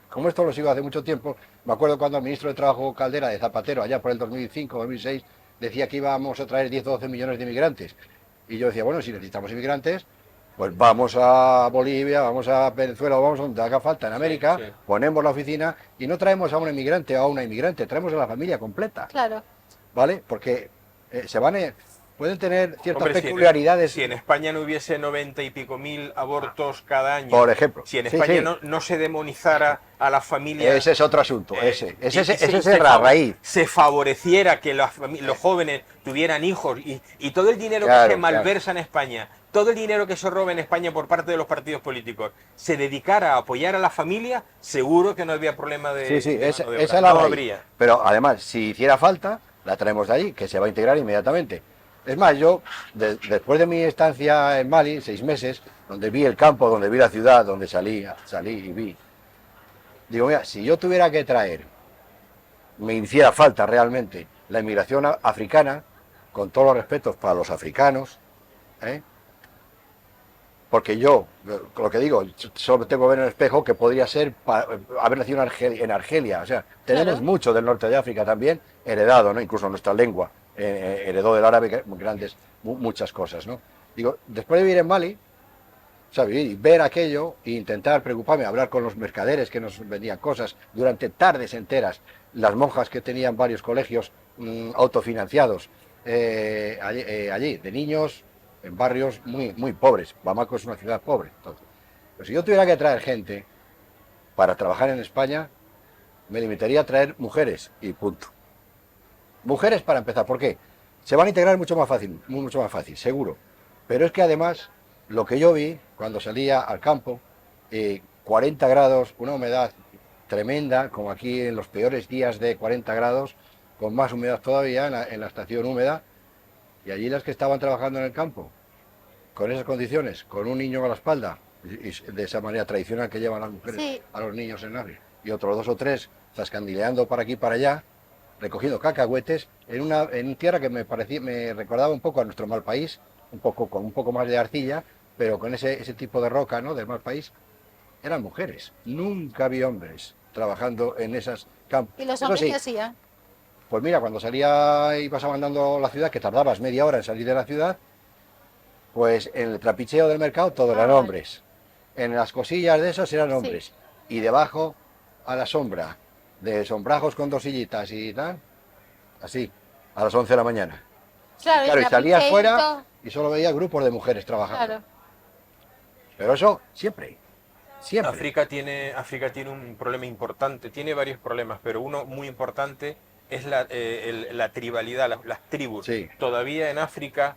como esto lo sigo hace mucho tiempo, me acuerdo cuando el ministro de Trabajo Caldera de Zapatero, allá por el 2005-2006, decía que íbamos a traer 10 o 12 millones de inmigrantes. Y yo decía, bueno, si necesitamos inmigrantes, pues vamos a Bolivia, vamos a Venezuela, vamos a donde haga falta, en América, Sí, sí. ponemos la oficina y no traemos a un inmigrante o a una inmigrante, traemos a la familia completa, Claro. ¿vale? Porque pueden tener ciertas Hombre, peculiaridades, si en España no hubiese 90 y pico mil abortos cada año, por ejemplo. si en Sí, España sí. no se demonizara a la familia, Ese es otro asunto, y ese se es la raíz. se favoreciera que los jóvenes tuvieran hijos y todo el dinero que Claro, se malversa en España, todo el dinero que se roba en España por parte de los partidos políticos, se dedicara a apoyar a la familia, seguro que no habría problema de, Sí, sí, de esa mano de es obra. la No raíz. habría. Pero además, si hiciera falta, la traemos de allí, que se va a integrar inmediatamente. Es más, yo, después de mi estancia en Mali, 6 meses, donde vi el campo, donde vi la ciudad, donde salí y vi, digo, mira, si yo tuviera que traer, me hiciera falta realmente la inmigración africana, con todos los respetos para los africanos, ¿eh? Porque yo, lo que digo, solo tengo que ver en el espejo que podría ser haber nacido en Argelia. O sea, tenemos Claro. mucho del norte de África también heredado, ¿no? Incluso nuestra lengua heredó del árabe muchas cosas, ¿no? Digo, después de vivir en Mali, o sea, ver aquello e intentar preocuparme, hablar con los mercaderes que nos vendían cosas durante tardes enteras, las monjas que tenían varios colegios autofinanciados allí, de niños en barrios muy pobres. Bamako es una ciudad pobre. Entonces, pero si yo tuviera que traer gente para trabajar en España, me limitaría a traer mujeres y punto. Mujeres para empezar, ¿por qué? Se van a integrar mucho más fácil, seguro. Pero es que además, lo que yo vi cuando salía al campo, 40 grados, una humedad tremenda, como aquí en los peores días de 40 grados, con más humedad todavía en la estación húmeda, y allí las que estaban trabajando en el campo, con esas condiciones, con un niño a la espalda, y de esa manera tradicional que llevan las mujeres Sí. a los niños en África, y otros 2 o 3 zascandileando para aquí y para allá, recogiendo cacahuetes, en tierra que me recordaba un poco a nuestro mal país, con un poco más de arcilla, pero con ese tipo de roca, ¿no?, del mal país. Eran mujeres, nunca vi hombres trabajando en esas campos. ¿Y los Eso hombres sí, qué hacían? pues mira, cuando salía y ibas andando la ciudad, que tardabas media hora en salir de la ciudad, pues en el trapicheo del mercado todos eran vale. hombres. En las cosillas de esos eran hombres. Y debajo, a la sombra, de sombrajos con 2 sillitas y tal, así, a las 11 de la mañana. Claro, Claro, y salías trapicheíto, fuera y solo veía grupos de mujeres trabajando. Claro. Pero eso siempre. Siempre. África tiene un problema importante, tiene varios problemas, pero uno muy importante es la tribalidad, las tribus. Sí. Todavía en África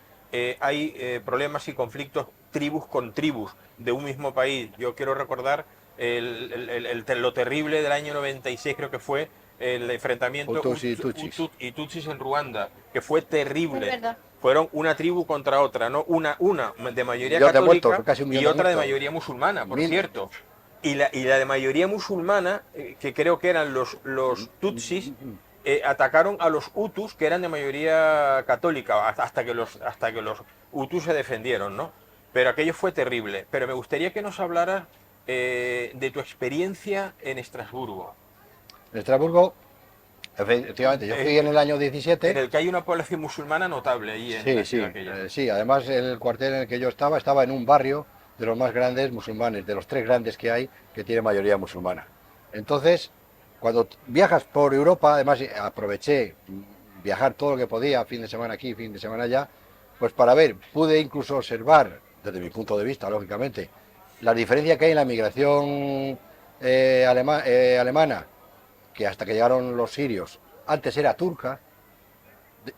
hay problemas y conflictos tribus con tribus de un mismo país. Yo quiero recordar lo terrible del año 96, creo que fue el enfrentamiento Hutus y Tutsis. y Tutsis en Ruanda, que fue terrible. Es verdad. Fueron una tribu contra otra, ¿no? Una de mayoría Millón de católica muertos, casi un millón y de otra de muertos. mayoría musulmana, por Mil. cierto. Y la de mayoría musulmana, que creo que eran los Tutsis, atacaron a los Hutus, que eran de mayoría católica, hasta que los Hutus se defendieron, ¿no? Pero aquello fue terrible. Pero me gustaría que nos hablaras de tu experiencia en Estrasburgo, En Estrasburgo, efectivamente, yo fui en el año 17. en el que hay una población musulmana notable ahí en la Sí, ciudad aquella. sí, además el cuartel en el que yo estaba en un barrio de los más grandes musulmanes, de los 3 grandes que hay, que tiene mayoría musulmana. Entonces, cuando viajas por Europa, además aproveché viajar todo lo que podía, fin de semana aquí, fin de semana allá, pues para ver, pude incluso observar, desde mi punto de vista, lógicamente, la diferencia que hay en la migración alemana, que hasta que llegaron los sirios, antes era turca,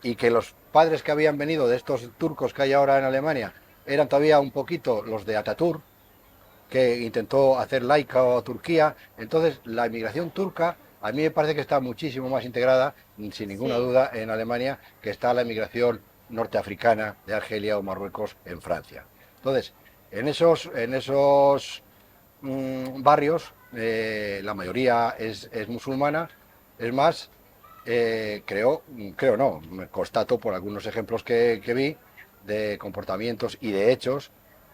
y que los padres que habían venido de estos turcos que hay ahora en Alemania eran todavía un poquito los de Atatürk, que intentó hacer laica a Turquía. Entonces la inmigración turca a mí me parece que está muchísimo más integrada, sin ninguna Sí. duda, en Alemania, que está la inmigración norteafricana de Argelia o Marruecos en Francia. Entonces, en esos barrios, la mayoría es musulmana. Es más, creo no, me constato por algunos ejemplos que vi de comportamientos y de hechos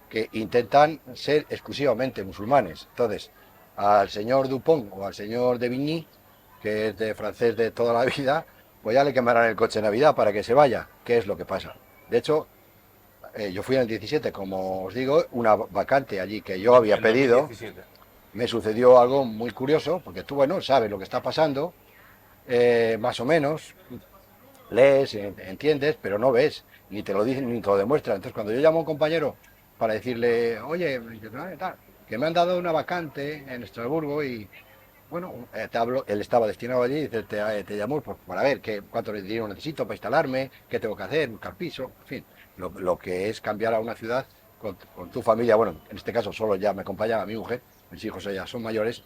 que intentan ser exclusivamente musulmanes. Entonces, al señor Dupont o al señor de Vigny, que es de francés de toda la vida, pues ya le quemarán el coche de Navidad para que se vaya. ¿Qué es lo que pasa? De hecho, yo fui en el 17, como os digo, una vacante allí que yo había En pedido. 2017. Me sucedió algo muy curioso, porque tú, bueno, sabes lo que está pasando, más o menos, lees, entiendes, pero no ves, ni te lo dicen, ni te lo demuestran. Entonces, cuando yo llamo a un compañero para decirle, oye, que me han dado una vacante en Estrasburgo y, bueno, te hablo, él estaba destinado allí, y dice, te llamó para ver cuánto dinero necesito para instalarme, qué tengo que hacer, buscar piso, en fin, lo que es cambiar a una ciudad con tu familia. Bueno, en este caso solo ya me acompañaba mi mujer, mis hijos ya son mayores.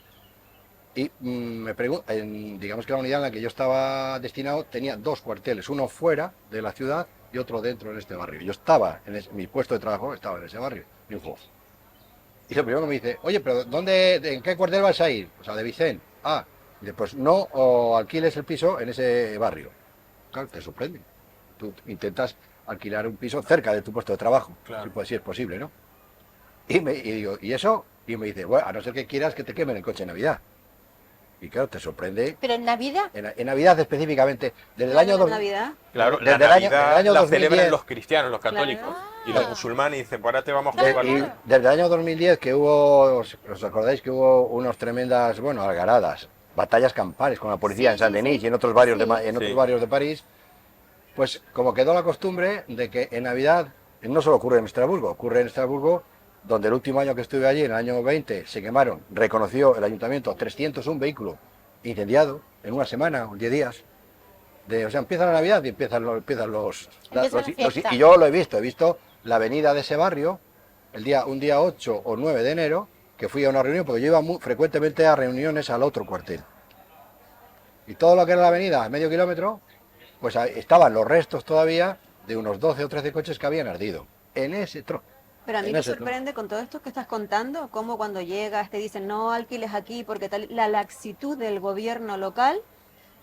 Y me pregunto, digamos que la unidad en la que yo estaba destinado tenía 2 cuarteles, uno fuera de la ciudad y otro dentro en este barrio. Yo estaba, mi puesto de trabajo estaba en ese barrio, mi hijo. Y lo primero que me dice, oye, pero ¿en qué cuartel vas a ir? Pues a de Vicent. Ah, y dice, pues no o alquiles el piso en ese barrio. Claro, te sorprende. Tú intentas alquilar un piso cerca de tu puesto de trabajo, Claro. si es posible, ¿no? Y digo, ¿y eso? Y me dice, bueno, a no ser que quieras que te quemen el coche en Navidad. Y claro, te sorprende. Pero en Navidad, En Navidad específicamente, desde el año de 2000. Navidad. Claro, Desde la el año- Navidad el año la 2010. celebran los cristianos, los católicos. Claro. Y los musulmanes dicen, pues ahora te vamos a jugar. Y desde el año 2010 que hubo, os acordáis que hubo unas tremendas, bueno, algaradas, batallas campales con la policía Sí, en Saint-Denis sí. y en otros barrios, Sí. en otros Sí. barrios de París, pues como quedó la costumbre de que en Navidad, no solo ocurre en Estrasburgo, donde el último año que estuve allí, en el año 20, se quemaron, reconoció el ayuntamiento, 301 vehículos incendiado en una semana o 10 días. O sea, empieza la Navidad y empiezan los Empieza la fiesta. y yo lo he visto la avenida de ese barrio, un día 8 o 9 de enero, que fui a una reunión, porque yo iba frecuentemente a reuniones al otro cuartel. Y todo lo que era la avenida, a medio kilómetro, pues ahí estaban los restos todavía de unos 12 o 13 coches que habían ardido. En ese trozo. Pero a mí En me ese, sorprende con todo esto que estás contando, cómo cuando llegas te dicen no alquiles aquí, porque tal, la laxitud del gobierno local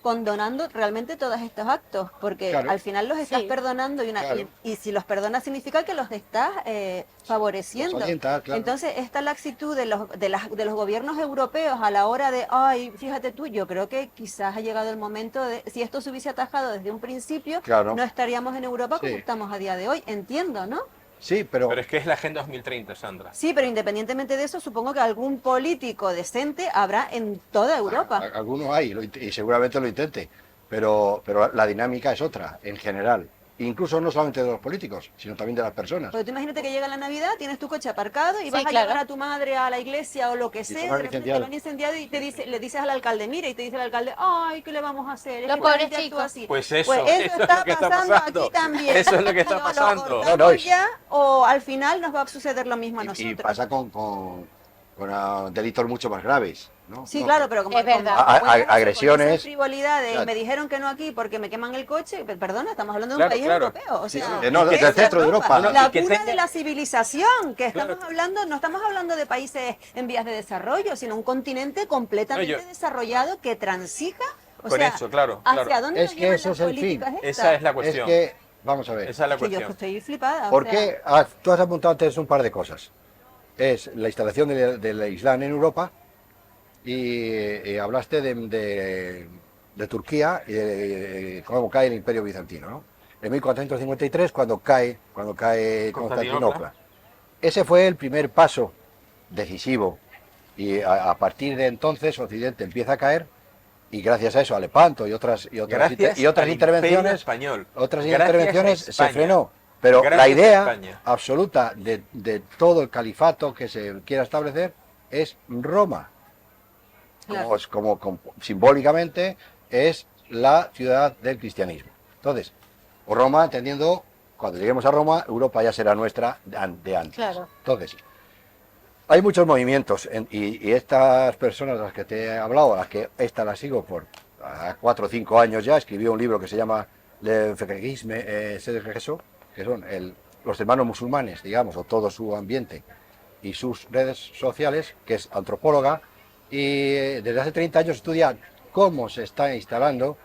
condonando realmente todos estos actos, porque Claro. al final los estás Sí. perdonando Claro. y si los perdonas significa que los estás favoreciendo. Los orientas, claro. Entonces esta laxitud de los gobiernos europeos a la hora de, ay, fíjate tú, yo creo que quizás ha llegado el momento de, si esto se hubiese atajado desde un principio, Claro. no estaríamos en Europa como Sí. estamos a día de hoy, entiendo, ¿no? Sí, pero Pero es que es la Agenda 2030, Sandra. Sí, pero independientemente de eso, supongo que algún político decente habrá en toda Europa. algunos hay y seguramente lo intente. Pero la dinámica es otra, en general. incluso no solamente de los políticos, sino también de las personas. Porque tú imagínate que llega la Navidad, tienes tu coche aparcado y Sí, vas a claro. llevar a tu madre a la iglesia o lo que te sea, lo han de repente te incendiado. lo han incendiado y le dices al alcalde, mire, y te dice el alcalde, ay, ¿qué le vamos a hacer? Es Los que esta pobres gente actúa chicos. así. Pues eso Pues es eso lo está que está pasando pasando. aquí también. Eso es lo que está O lo pasando. cortamos No, es- ya, o al final nos va a suceder lo mismo a Y nosotros. pasa con delitos mucho más graves, ¿no? Sí, No, claro, pero como, Es verdad. agresiones. con esas frivolidades, Claro. me dijeron que no aquí porque me queman el coche, perdona, estamos hablando de Claro, un país claro. europeo, o Sí, sea, sí. No, ¿qué desde el es centro de Europa. No, la y que cuna tenga- de la civilización, que estamos Claro. hablando, no estamos hablando de países en vías de desarrollo, sino un continente completamente No, yo- desarrollado que transija, o Con sea, eso, claro, ¿hacia claro. dónde Es nos que llevan eso las es el fin. políticas estas? Esa es la Es cuestión. que, vamos a ver, Esa es la Que yo cuestión. estoy flipada. ¿por o sea, qué? Tú has apuntado antes un par de cosas. Es la instalación del Islam en Europa y hablaste de Turquía y de cómo cae el Imperio Bizantino, ¿no? En 1453, cuando cae Constantinopla. Ese fue el primer paso decisivo y a partir de entonces Occidente empieza a caer y gracias a eso a Lepanto y otras Gracias al Imperio intervenciones español. otras Gracias intervenciones a se España. frenó. Pero Gracias la a idea España. absoluta de todo el califato que se quiera establecer es Roma. Claro. Simbólicamente es la ciudad del cristianismo. Entonces, Roma, entendiendo, cuando lleguemos a Roma, Europa ya será nuestra de antes. Claro. Entonces, hay muchos movimientos y estas personas de las que te he hablado, a las que esta la sigo por 4 o 5 años ya, escribió un libro que se llama Le Fekhisme c'est Regreso, que son los hermanos musulmanes, digamos, o todo su ambiente y sus redes sociales, que es antropóloga, y desde hace 30 años estudia cómo se está instalando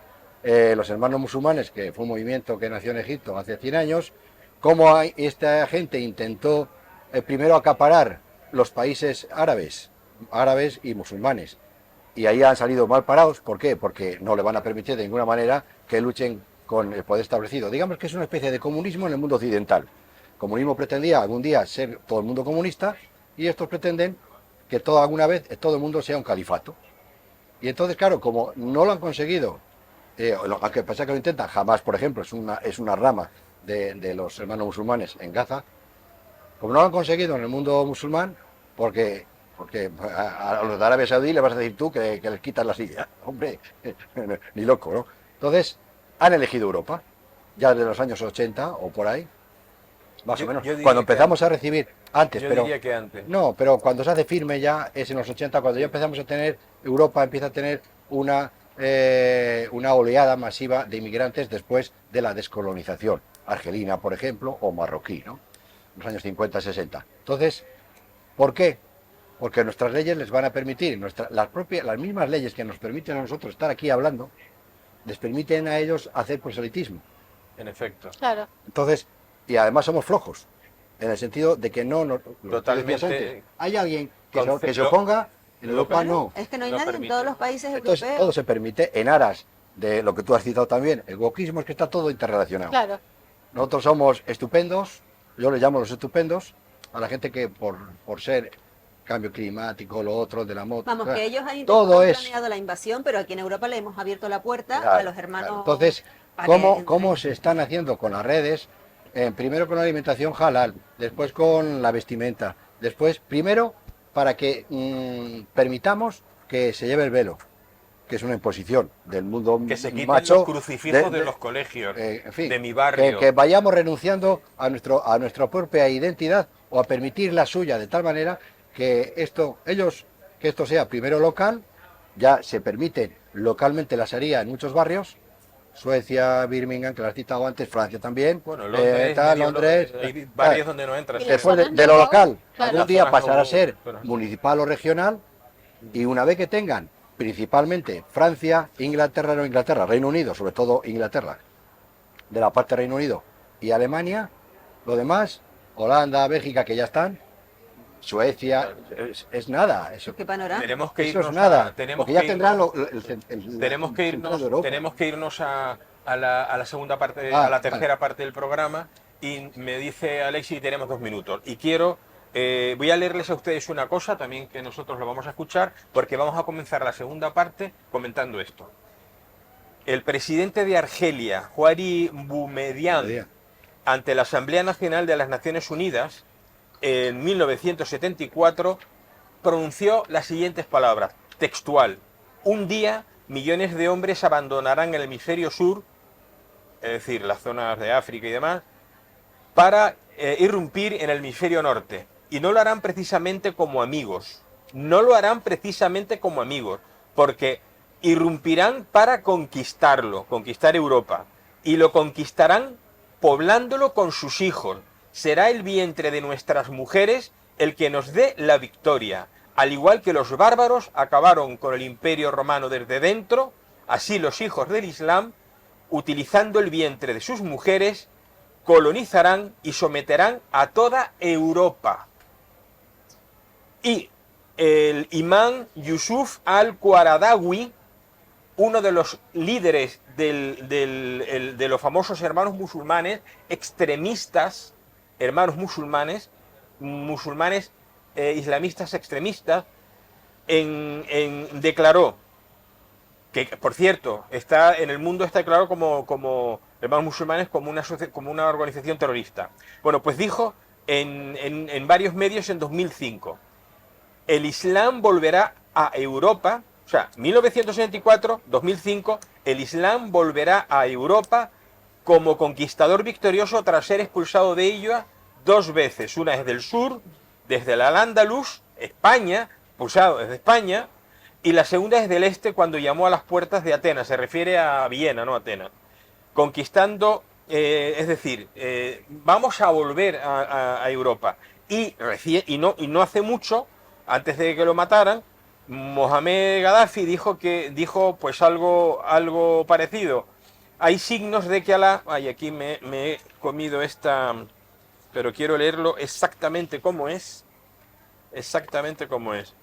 los hermanos musulmanes, que fue un movimiento que nació en Egipto hace 100 años, cómo esta gente intentó primero acaparar los países árabes y musulmanes, y ahí han salido mal parados. ¿Por qué? Porque no le van a permitir de ninguna manera que luchen con el poder establecido. Digamos que es una especie de comunismo en el mundo occidental. El comunismo pretendía algún día ser todo el mundo comunista y estos pretenden que alguna vez todo el mundo sea un califato. Y entonces, claro, como no lo han conseguido, aunque pasa que lo intentan, jamás, por ejemplo, es una rama de los hermanos musulmanes en Gaza, como no lo han conseguido en el mundo musulmán, porque a los de Arabia Saudí le vas a decir tú que les quitas la silla. Hombre, ni loco, ¿no? Entonces, han elegido Europa, ya desde los años 80 o por ahí, más o menos. yo diría Cuando que empezamos a recibir, antes, Yo pero... diría que antes. No, pero cuando se hace firme ya es en los 80, cuando ya empezamos a tener, Europa empieza a tener una oleada masiva de inmigrantes después de la descolonización, argelina, por ejemplo, o marroquí, ¿no? En los años 50, 60. Entonces, ¿por qué? Porque nuestras leyes les van a permitir, las mismas leyes que nos permiten a nosotros estar aquí hablando, les permiten a ellos hacer proselitismo. En efecto. Claro. Entonces, y además somos flojos, en el sentido de que no nos... Totalmente. Hay alguien que se Lo- oponga, en lo Europa no. Es que no hay Lo nadie permite. en todos los países Entonces europeos. todo se permite en aras de lo que tú has citado también, el wokismo, es que está todo interrelacionado. Claro. Nosotros somos estupendos, yo les llamo los estupendos, a la gente que por ser cambio climático, lo otro, de la moto... Vamos, o sea, que ellos han todo es... planeado la invasión, pero aquí en Europa le hemos abierto la puerta Claro, a los hermanos. claro. Entonces, para que entren. ¿cómo se están haciendo con las redes? Primero con la alimentación halal, después con la vestimenta, después, primero, para que permitamos que se lleve el velo, que es una imposición del mundo Que se quiten macho, los crucifijos de los colegios, en fin, de mi barrio. que vayamos renunciando a nuestra propia identidad o a permitir la suya de tal manera que esto sea primero local, ya se permite localmente la sharia en muchos barrios, Suecia, Birmingham, que lo has citado antes, Francia también, Bueno, Londres, Londres, hay barrios donde no entras. Y después zonas de lo no, local, claro. algún día Zonas pasará no, a ser zonas. municipal o regional, y una vez que tengan principalmente Francia, Inglaterra, Reino Unido, sobre todo Inglaterra, de la parte de Reino Unido y Alemania, lo demás, Holanda, Bélgica, que ya están, Suecia, es nada, eso, ¿Qué panorama? Tenemos que eso irnos es nada, tenemos porque ya que tendrán tenemos que central de irnos, Europa. tenemos que irnos a la segunda parte, Ah, a la vale. tercera parte del programa, y me dice Alexis, tenemos 2 minutos. Y voy a leerles a ustedes una cosa también que nosotros lo vamos a escuchar, porque vamos a comenzar la segunda parte comentando esto. el presidente de Argelia, Houari Boumediene, ante la Asamblea Nacional de las Naciones Unidas, en 1974, pronunció las siguientes palabras, textual: un día millones de hombres abandonarán el hemisferio sur, es decir, las zonas de África y demás, para irrumpir en el hemisferio norte. Y no lo harán precisamente como amigos, no lo harán precisamente como amigos, porque irrumpirán para conquistarlo, conquistar Europa, y lo conquistarán poblándolo con sus hijos. Será el vientre de nuestras mujeres el que nos dé la victoria. Al igual que los bárbaros acabaron con el Imperio Romano desde dentro, así los hijos del Islam, utilizando el vientre de sus mujeres, colonizarán y someterán a toda Europa. Y el imán Yusuf al-Qaradawi, uno de los líderes de los famosos hermanos musulmanes, extremistas, hermanos musulmanes islamistas extremistas, declaró, que por cierto, está en el mundo está declarado como hermanos musulmanes como una organización terrorista. Bueno, pues dijo en varios medios en 2005, el Islam volverá a Europa, o sea, 1964, 2005, el Islam volverá a Europa como conquistador victorioso tras ser expulsado de ella 2 veces, una desde el sur, desde el Al-Ándalus, España, expulsado desde España, y la segunda desde el este cuando llamó a las puertas de Atenas, se refiere a Viena, no a Atenas, conquistando, es decir, vamos a volver a Europa. Y no hace mucho, antes de que lo mataran, Mohamed Gaddafi dijo pues algo parecido. Hay signos de que Alá... Ay, aquí me he comido esta... Pero quiero leerlo exactamente como es. Exactamente como es.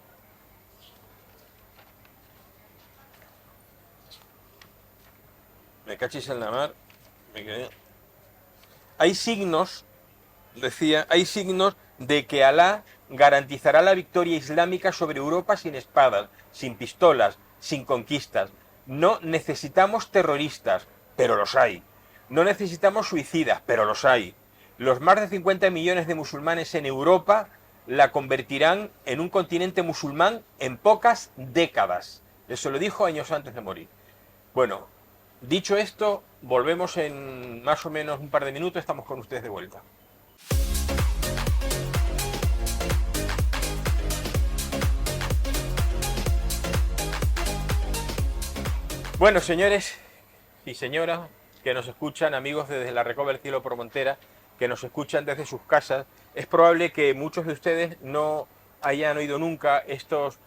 Me cachis en la mar. Me quedé. Hay signos, decía, hay signos de que Alá garantizará la victoria islámica sobre Europa sin espadas, sin pistolas, sin conquistas. No necesitamos terroristas, pero los hay. No necesitamos suicidas, pero los hay. Los más de 50 millones de musulmanes en Europa la convertirán en un continente musulmán en pocas décadas. Eso lo dijo años antes de morir. Bueno, dicho esto, volvemos en más o menos un par de minutos, estamos con ustedes de vuelta. Bueno, señores y señoras que nos escuchan, amigos desde la Recoba del Cielo Promontera, que nos escuchan desde sus casas, es probable que muchos de ustedes no hayan oído nunca estas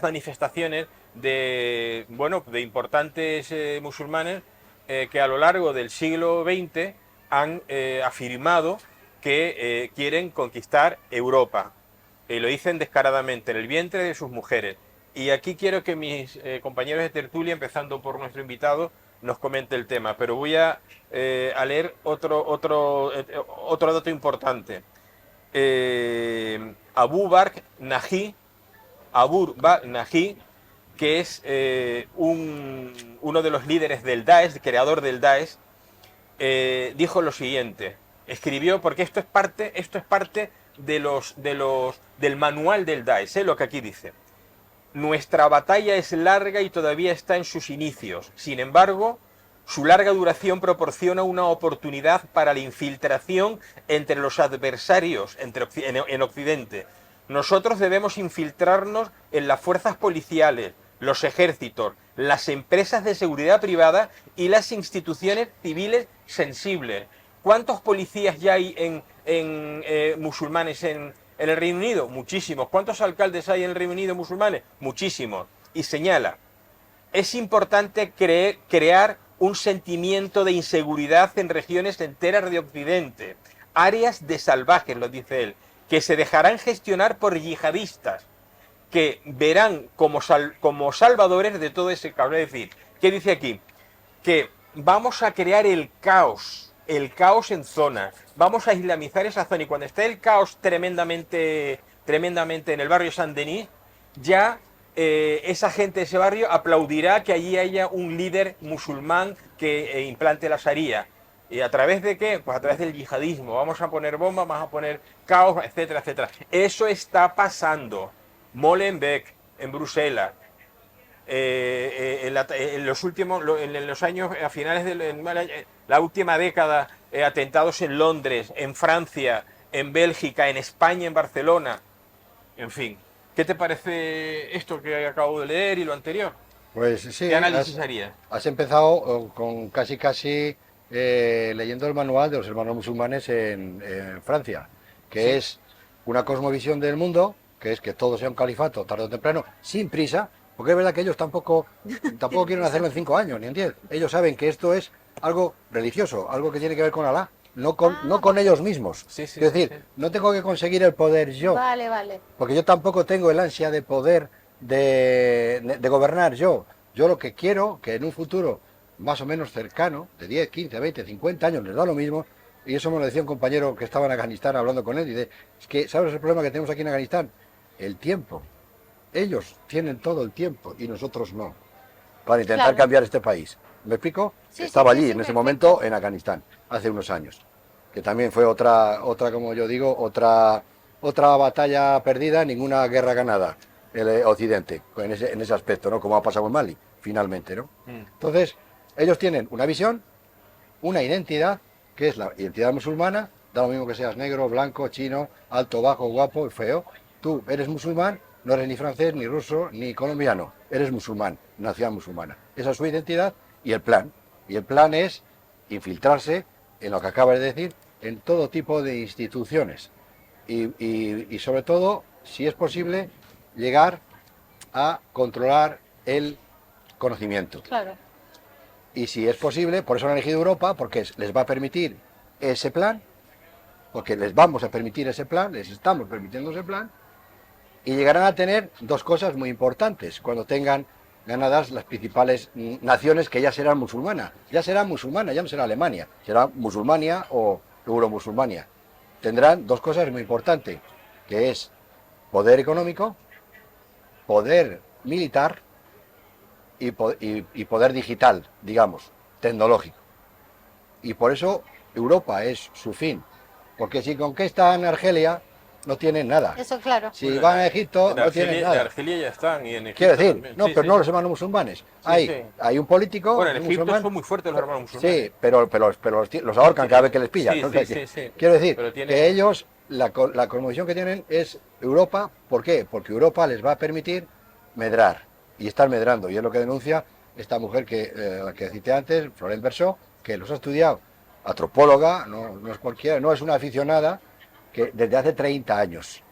manifestaciones de importantes musulmanes que a lo largo del siglo XX han afirmado que quieren conquistar Europa. Y lo dicen descaradamente, en el vientre de sus mujeres. Y aquí quiero que mis compañeros de tertulia, empezando por nuestro invitado, nos comente el tema, pero voy a leer otro dato importante. Abu Bakr Naji, que es uno de los líderes del Daesh, creador del Daesh, dijo lo siguiente, escribió, porque esto es parte del manual del Daesh, lo que aquí dice. Nuestra batalla es larga y todavía está en sus inicios. Sin embargo, su larga duración proporciona una oportunidad para la infiltración entre los adversarios en Occidente. Nosotros debemos infiltrarnos en las fuerzas policiales, los ejércitos, las empresas de seguridad privada y las instituciones civiles sensibles. ¿Cuántos policías ya hay musulmanes en el Reino Unido? Muchísimos. ¿Cuántos alcaldes hay en el Reino Unido musulmanes? Muchísimos. Y señala, es importante crear un sentimiento de inseguridad en regiones enteras de Occidente, áreas de salvajes, lo dice él, que se dejarán gestionar por yihadistas, que verán como salvadores de todo ese caos. Es decir, ¿qué dice aquí? Que vamos a crear el caos en zonas, vamos a islamizar esa zona, y cuando esté el caos tremendamente en el barrio Saint-Denis, ya esa gente de ese barrio aplaudirá que allí haya un líder musulmán que implante la Sharia. ¿Y a través de qué? Pues a través del yihadismo. Vamos a poner bombas, vamos a poner caos, etcétera, etcétera. Eso está pasando. Molenbeek, en Bruselas. En los últimos, en los años, a finales de la última década, atentados en Londres, en Francia, en Bélgica, en España, en Barcelona. En fin. ¿Qué te parece esto que acabo de leer y lo anterior? Pues sí, ¿Qué análisis harías? has empezado con casi leyendo el manual de los hermanos musulmanes en Francia, que Sí. es una cosmovisión del mundo, que es que todo sea un califato tarde o temprano, sin prisa, porque es verdad que ellos tampoco quieren hacerlo en 5 años, ni en 10. Ellos saben que esto es algo religioso, algo que tiene que ver con Alá, no con ellos mismos. Sí, sí, Es decir, sí. no tengo que conseguir el poder yo, Vale, vale. porque yo tampoco tengo el ansia de poder de gobernar yo. Yo lo que quiero, que en un futuro más o menos cercano, de 10, 15, 20, 50 años, les da lo mismo, y eso me lo decía un compañero que estaba en Afganistán hablando con él, y dice, es que, ¿sabes el problema que tenemos aquí en Afganistán? El tiempo. Ellos tienen todo el tiempo y nosotros no, para intentar Claro. cambiar este país. ¿Me explico? Sí, Estaba sí, sí, allí sí, en ese perfecto. momento en Afganistán, hace unos años, que también fue otra, como yo digo, otra batalla perdida, ninguna guerra ganada, el Occidente, en ese aspecto, ¿no? Como ha pasado en Mali, finalmente, ¿no? Entonces, ellos tienen una visión, una identidad, que es la identidad musulmana, da lo mismo que seas negro, blanco, chino, alto, bajo, guapo y feo. Tú eres musulmán, no eres ni francés, ni ruso, ni colombiano, eres musulmán, nación musulmana. Esa es su identidad y el plan. Y el plan es infiltrarse en lo que acabas de decir, en todo tipo de instituciones. Y sobre todo, si es posible, llegar a controlar el conocimiento. Claro. Y si es posible, por eso han elegido Europa, porque les va a permitir ese plan, porque les vamos a permitir ese plan, les estamos permitiendo ese plan, y llegarán a tener dos cosas muy importantes cuando tengan ganadas las principales naciones que ya serán musulmanas. Ya serán musulmanas, ya no será Alemania, será musulmania o euromusulmania. Tendrán dos cosas muy importantes, que es poder económico, poder militar y poder digital, digamos, tecnológico. Y por eso Europa es su fin. Porque si conquistan Argelia, no tienen nada. Eso claro. Si van a Egipto, no tienen En nada. Argelia ya están y en Egipto Quiero decir, también. no, Sí, pero sí. no los hermanos musulmanes. Sí. Hay un político, Bueno, en un Egipto musulmán. son muy fuertes los hermanos musulmanes. Sí, pero los ahorcan cada vez que les pillan. Sí, ¿no? sí, sí. Quiero decir, Pero tiene- que ellos, la cosmovisión que tienen es Europa. ¿Por qué? Porque Europa les va a permitir medrar. Y están medrando. Y es lo que denuncia esta mujer la que cité antes, Florent Berceau, que los ha estudiado. Antropóloga, no es cualquiera, no es una aficionada, que desde hace 30 años.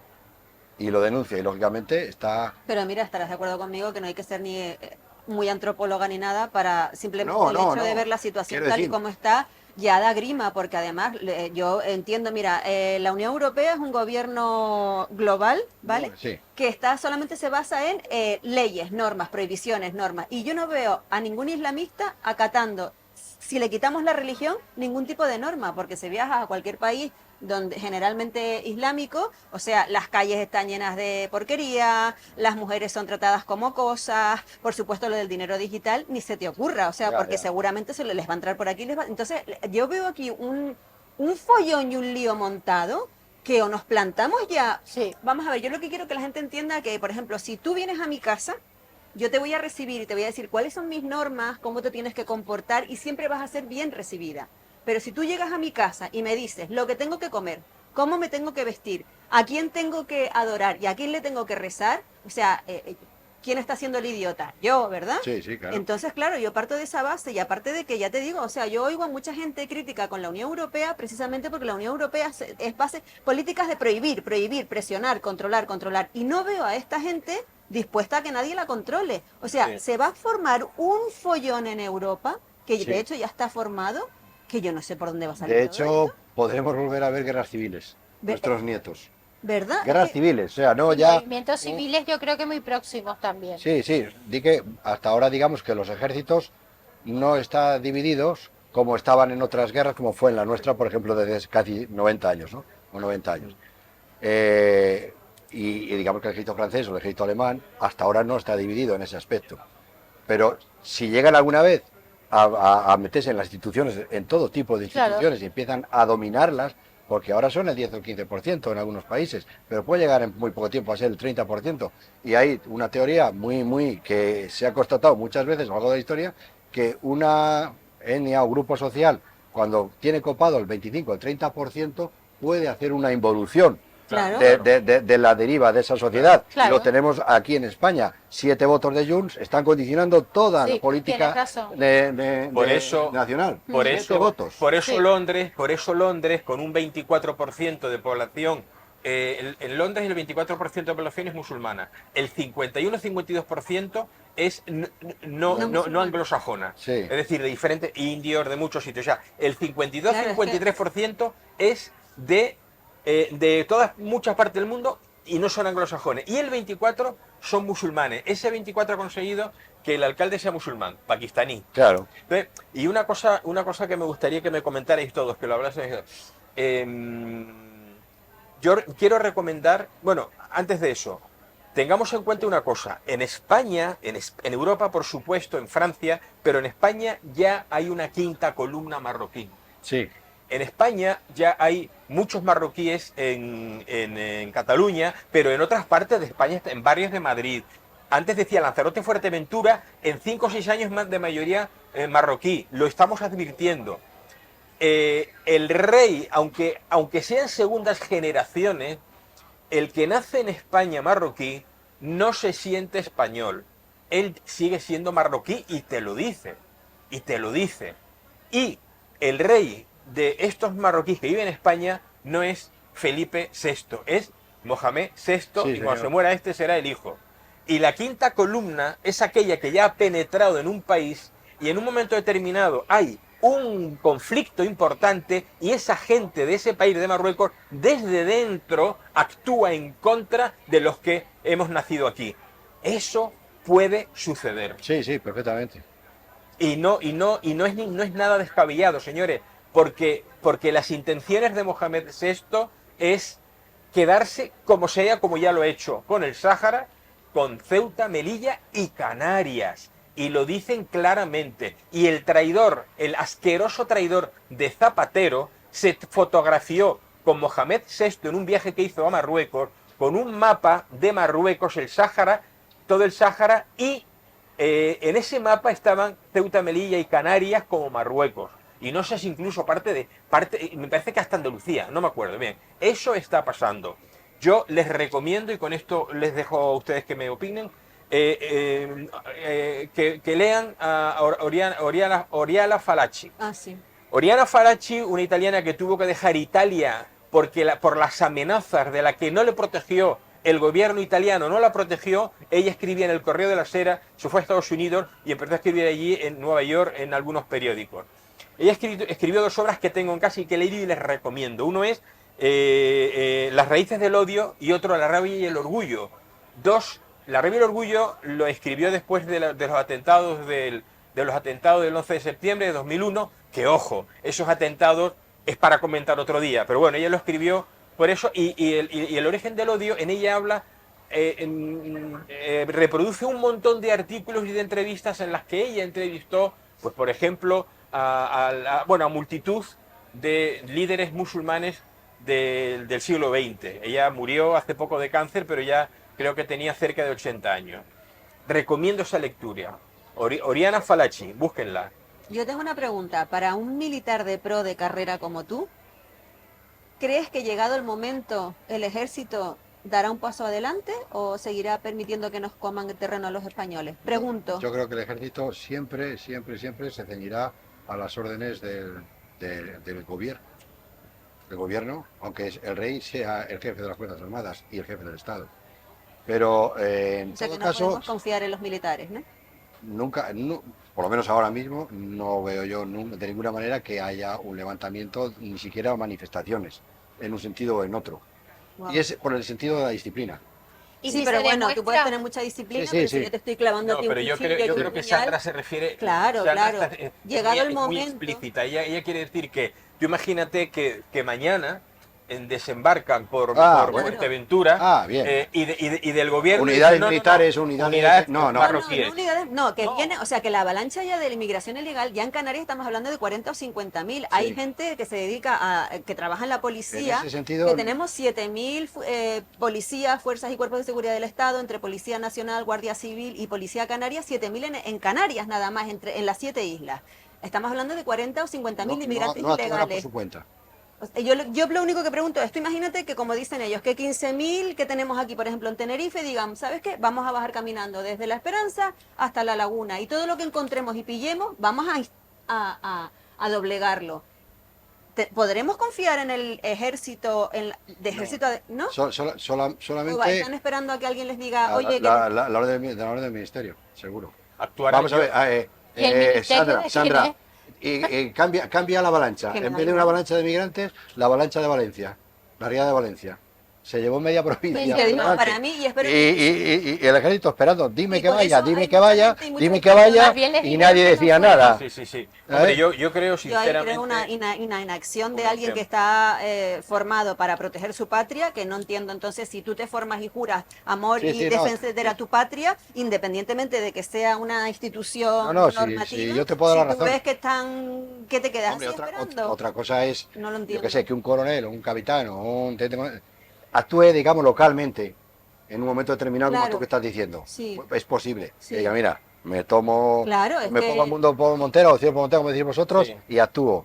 Y lo denuncia. Y lógicamente está... Pero mira, estarás de acuerdo conmigo que no hay que ser ni muy antropóloga ni nada para simplemente No, el no, hecho de no. ver la situación Quiero tal y decir- como está, ya da grima, porque además yo entiendo, mira, la Unión Europea es un gobierno global, ¿vale? Sí. Que solamente se basa en leyes, normas, prohibiciones, normas. Y yo no veo a ningún islamista acatando, si le quitamos la religión, ningún tipo de norma, porque se viaja a cualquier país donde generalmente islámico, o sea, las calles están llenas de porquería, las mujeres son tratadas como cosas, por supuesto lo del dinero digital ni se te ocurra, o sea, Ya, porque ya. seguramente les va a entrar por aquí, entonces yo veo aquí un follón y un lío montado que o nos plantamos ya. Sí. Vamos a ver, yo lo que quiero que la gente entienda que, por ejemplo, si tú vienes a mi casa, yo te voy a recibir y te voy a decir cuáles son mis normas, cómo te tienes que comportar y siempre vas a ser bien recibida. Pero si tú llegas a mi casa y me dices lo que tengo que comer, cómo me tengo que vestir, a quién tengo que adorar y a quién le tengo que rezar, o sea, ¿quién está siendo el idiota? Yo, ¿verdad? Sí, sí, claro. Entonces, claro, yo parto de esa base y aparte de que ya te digo, o sea, yo oigo a mucha gente crítica con la Unión Europea precisamente porque la Unión Europea es base políticas de prohibir, presionar, controlar y no veo a esta gente dispuesta a que nadie la controle. O sea, Sí. se va a formar un follón en Europa que Sí. de hecho ya está formado, que yo no sé por dónde va a salir. De todo hecho, esto. podremos volver a ver guerras civiles, Ve- nuestros nietos. ¿Verdad? Guerras Es que- civiles, o sea, no ya... Movimientos civiles yo creo que muy próximos también. Sí, sí, di que hasta ahora digamos que los ejércitos no están divididos como estaban en otras guerras, como fue en la nuestra, por ejemplo, desde casi 90 años, ¿no? O 90 años. y digamos que el ejército francés o el ejército alemán hasta ahora no está dividido en ese aspecto. Pero si llegan alguna vez a meterse en las instituciones, en todo tipo de instituciones, y empiezan a dominarlas, porque ahora son el 10 o el 15% en algunos países, pero puede llegar en muy poco tiempo a ser el 30%. Y hay una teoría que se ha constatado muchas veces a lo largo de la historia, que una etnia o grupo social, cuando tiene copado el 25 o el 30%, puede hacer una involución. Claro. De la deriva de esa sociedad. Claro. Lo tenemos aquí en España. 7 votos de Junts están condicionando toda la política nacional. Por 7 votos. Por eso Londres, con un 24% de población, en Londres el 24% de población es musulmana. El 51-52% es no anglosajona. Sí. Es decir, de diferentes indios, de muchos sitios. O sea, el 52-53% es de muchas partes del mundo y no son anglosajones. Y el 24 son musulmanes. Ese 24 ha conseguido que el alcalde sea musulmán, pakistaní. Claro. Entonces, y una cosa que me gustaría que me comentarais todos, que lo hablaseis. Yo quiero recomendar, bueno, antes de eso, tengamos en cuenta una cosa. En España, en Europa, por supuesto, en Francia, pero en España ya hay una quinta columna marroquí. Sí. En España ya hay muchos marroquíes en Cataluña, pero en otras partes de España, en barrios de Madrid. Antes decía Lanzarote, Fuerteventura, en 5 o 6 años más de mayoría marroquí. Lo estamos advirtiendo. El rey, aunque sean segundas generaciones, el que nace en España marroquí no se siente español. Él sigue siendo marroquí y te lo dice. Y te lo dice. Y el rey de estos marroquíes que viven en España no es Felipe VI, es Mohamed VI, Sí, y cuando señor. se muera este será el hijo. Y la quinta columna es aquella que ya ha penetrado en un país y en un momento determinado hay un conflicto importante y esa gente de ese país de Marruecos desde dentro actúa en contra de los que hemos nacido aquí. Eso puede suceder. Sí, sí, perfectamente. Y no es nada descabellado, señores, porque las intenciones de Mohamed VI es quedarse como sea, como ya lo ha hecho con el Sáhara, con Ceuta, Melilla y Canarias. Y lo dicen claramente. Y el traidor, el asqueroso traidor de Zapatero, se fotografió con Mohamed VI en un viaje que hizo a Marruecos, con un mapa de Marruecos, el Sáhara, todo el Sáhara, y en ese mapa estaban Ceuta, Melilla y Canarias como Marruecos. Y no sé si incluso me parece que hasta Andalucía, no me acuerdo bien. Eso está pasando. Yo les recomiendo, y con esto les dejo a ustedes que me opinen, que lean a Oriana Fallaci. Ah, sí. Oriana Fallaci, una italiana que tuvo que dejar Italia por las amenazas de la que no le protegió el gobierno italiano, no la protegió. Ella escribía en el Correo de la Sera, se fue a Estados Unidos y empezó a escribir allí en Nueva York en algunos periódicos. Ella escribió 2 obras que tengo en casa y que he leído y les recomiendo. Uno es Las raíces del odio y otro La rabia y el orgullo. La rabia y el orgullo lo escribió después de los atentados del 11 de septiembre de 2001, que ojo, esos atentados es para comentar otro día, pero bueno, ella lo escribió por eso, y el origen del odio, en ella habla, reproduce un montón de artículos y de entrevistas en las que ella entrevistó, pues por ejemplo, a multitud de líderes musulmanes del siglo XX. Ella murió hace poco de cáncer, pero ya creo que tenía cerca de 80 años. Recomiendo esa lectura. Oriana Fallaci, búsquenla. Yo tengo una pregunta. Para un militar de pro de carrera como tú, ¿crees que llegado el momento el ejército dará un paso adelante o seguirá permitiendo que nos coman el terreno a los españoles? Pregunto. Yo creo que el ejército siempre se ceñirá a las órdenes del gobierno. El gobierno, aunque el rey sea el jefe de las Fuerzas Armadas y el jefe del Estado. Pero en O sea, todo que no caso, podemos confiar en los militares, ¿no? por lo menos ahora mismo, no veo yo de ninguna manera que haya un levantamiento, ni siquiera manifestaciones, en un sentido o en otro. Wow. Y es por el sentido de la disciplina. Y Sí, si pero se bueno, tú demuestra- puedes tener mucha disciplina, Sí, sí, pero sí. si yo te estoy clavando a No, ti un pero yo cuchillo creo y un que puñal, Sandra se refiere... Claro, Sandra claro. es Llegado el muy momento. explícita. Ella quiere decir que, tú imagínate que mañana desembarcan por Bueno. Fuerteventura Bien. y del gobierno. Unidades dicen, militares, unidades marroquíes. Que viene, o sea, que la avalancha ya de la inmigración ilegal, ya en Canarias estamos hablando de 40 o 50.000. Hay gente que se dedica que trabaja en la policía, En ese sentido, que tenemos 7.000 policías, fuerzas y cuerpos de seguridad del Estado, entre Policía Nacional, Guardia Civil y Policía Canaria, 7.000 en Canarias nada más, en las 7 islas. Estamos hablando de 40 o 50.000 inmigrantes no actuará por ilegales. su cuenta. Yo lo único que pregunto es, tú imagínate que como dicen ellos, que 15.000 que tenemos aquí, por ejemplo, en Tenerife, digan, ¿sabes qué? Vamos a bajar caminando desde La Esperanza hasta La Laguna y todo lo que encontremos y pillemos, vamos a doblegarlo. ¿Podremos confiar en el ejército, ¿no? Solamente ¿O están esperando a que alguien les diga, oye, la orden del ministerio, seguro. Actuará. Vamos a ver, ¿Y el ministerio de Sandra, quién y cambia la avalancha. Que me En da vez de igual. una avalancha de migrantes, la avalancha de Valencia, la Ría de Valencia. Se llevó media provincia. Sí, no, adelante. para mí, y espero y el ejército esperando, dime Y que por vaya, eso dime hay que mucha vaya, gente y mucha dime gente que que vaya, más bien les y dijeron nadie que no decía fuera. nada. Sí. ¿Eh? Hombre, yo creo Yo ahí sinceramente. creo una inacción de Como alguien que siempre. está formado para proteger su patria, que no entiendo entonces si tú te formas y juras amor Sí, y sí, no. defender a tu patria, independientemente de que sea una institución No, sí, normativa. sí, yo te puedo dar la si tú razón. ves que te quedas Hombre, así esperando. otra cosa es, No lo yo entiendo. que sé, que un coronel o un capitán o un teniente actúe, digamos, localmente en un momento determinado, como Claro. tú que estás diciendo. Sí. Es posible. Sí. Que diga, mira, me tomo, Claro, es me que- pongo al mundo por Montero o Cielo por Montero, como decís vosotros, Sí. y actúo.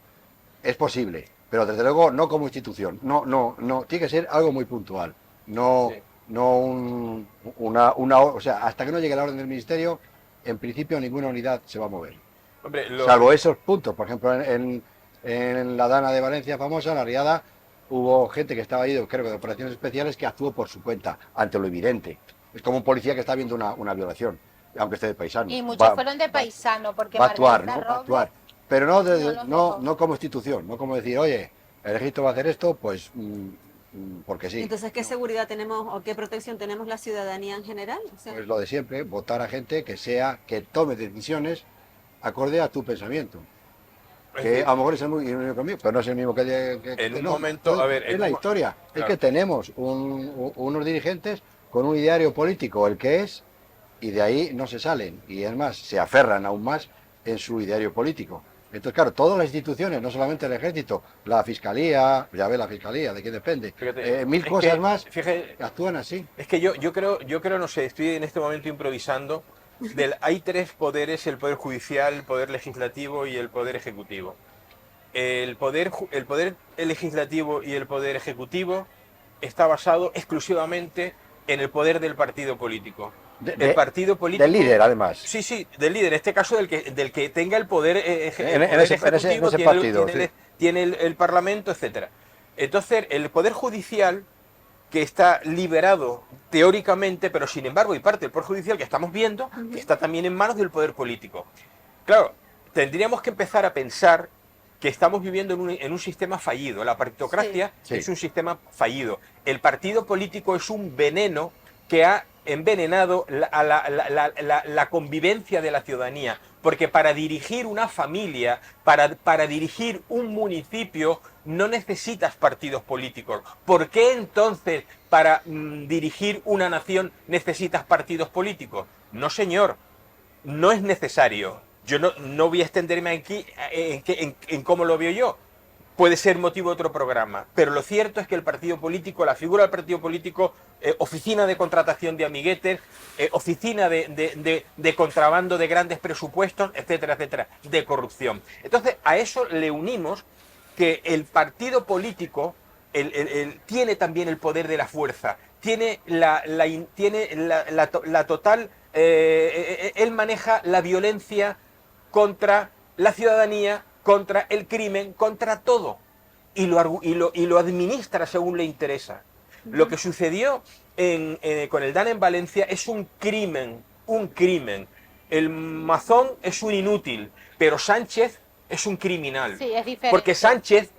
Es posible, pero desde luego no como institución. No, tiene que ser algo muy puntual. No, Sí. no o sea, hasta que no llegue la orden del ministerio, en principio ninguna unidad se va a mover. Hombre, Salvo esos puntos, por ejemplo, en la Dana de Valencia famosa, en la Riada, hubo gente que estaba ahí, creo que de operaciones especiales, que actuó por su cuenta, ante lo evidente. Es como un policía que está viendo una violación, aunque esté de paisano. Y muchos fueron de paisano, porque Va a actuar, Margarita ¿no? Va a Robles- actuar. Pero no, No los dejó. no como institución, no como decir, oye, el ejército va a hacer esto, pues porque sí. Entonces, ¿qué seguridad tenemos o qué protección tenemos la ciudadanía en general? O sea, Pues lo de siempre, votar a gente que tome decisiones acorde a tu pensamiento. Es Que decir, a lo mejor es el mismo conmigo, pero no es el mismo que En un no, momento, a ver, es en la un- historia. claro. Es que tenemos unos dirigentes con un ideario político, el que es, y de ahí no se salen. Y es más, se aferran aún más en su ideario político. Entonces, claro, todas las instituciones, no solamente el ejército, la fiscalía, ya ve la fiscalía, de quién depende, Fíjate, mil es cosas que, más, fíjate, actúan así. es que yo creo, no sé, estoy en este momento improvisando. Hay tres poderes: el poder judicial, el poder legislativo y el poder ejecutivo. El poder legislativo y el poder ejecutivo está basado exclusivamente en el poder del partido político. El partido político Del líder, además. Sí, del líder. En este caso, del que tenga el poder, En ese partido, sí. tiene el Parlamento, etcétera. Entonces, el poder judicial, que está liberado teóricamente, pero sin embargo, y parte del poder judicial que estamos viendo, que está también en manos del poder político. Claro, tendríamos que empezar a pensar que estamos viviendo en un sistema fallido. La partitocracia Sí. es un sistema fallido. El partido político es un veneno que ha envenenado la convivencia de la ciudadanía. Porque para dirigir una familia, para dirigir un municipio, no necesitas partidos políticos. ¿Por qué entonces para dirigir una nación necesitas partidos políticos? No, señor, no es necesario. Yo no voy a extenderme aquí en cómo lo veo yo. Puede ser motivo de otro programa, pero lo cierto es que el partido político, la figura del partido político, oficina de contratación de amiguetes, oficina de contrabando de grandes presupuestos, etcétera, etcétera, de corrupción. Entonces, a eso le unimos que el partido político tiene también el poder de la fuerza, tiene la total... él maneja la violencia contra la ciudadanía, contra el crimen, contra todo, y lo administra según le interesa. Lo que sucedió con el DANA en Valencia es un crimen. El Mazón es un inútil, pero Sánchez es un criminal. Sí, es diferente. Porque Sánchez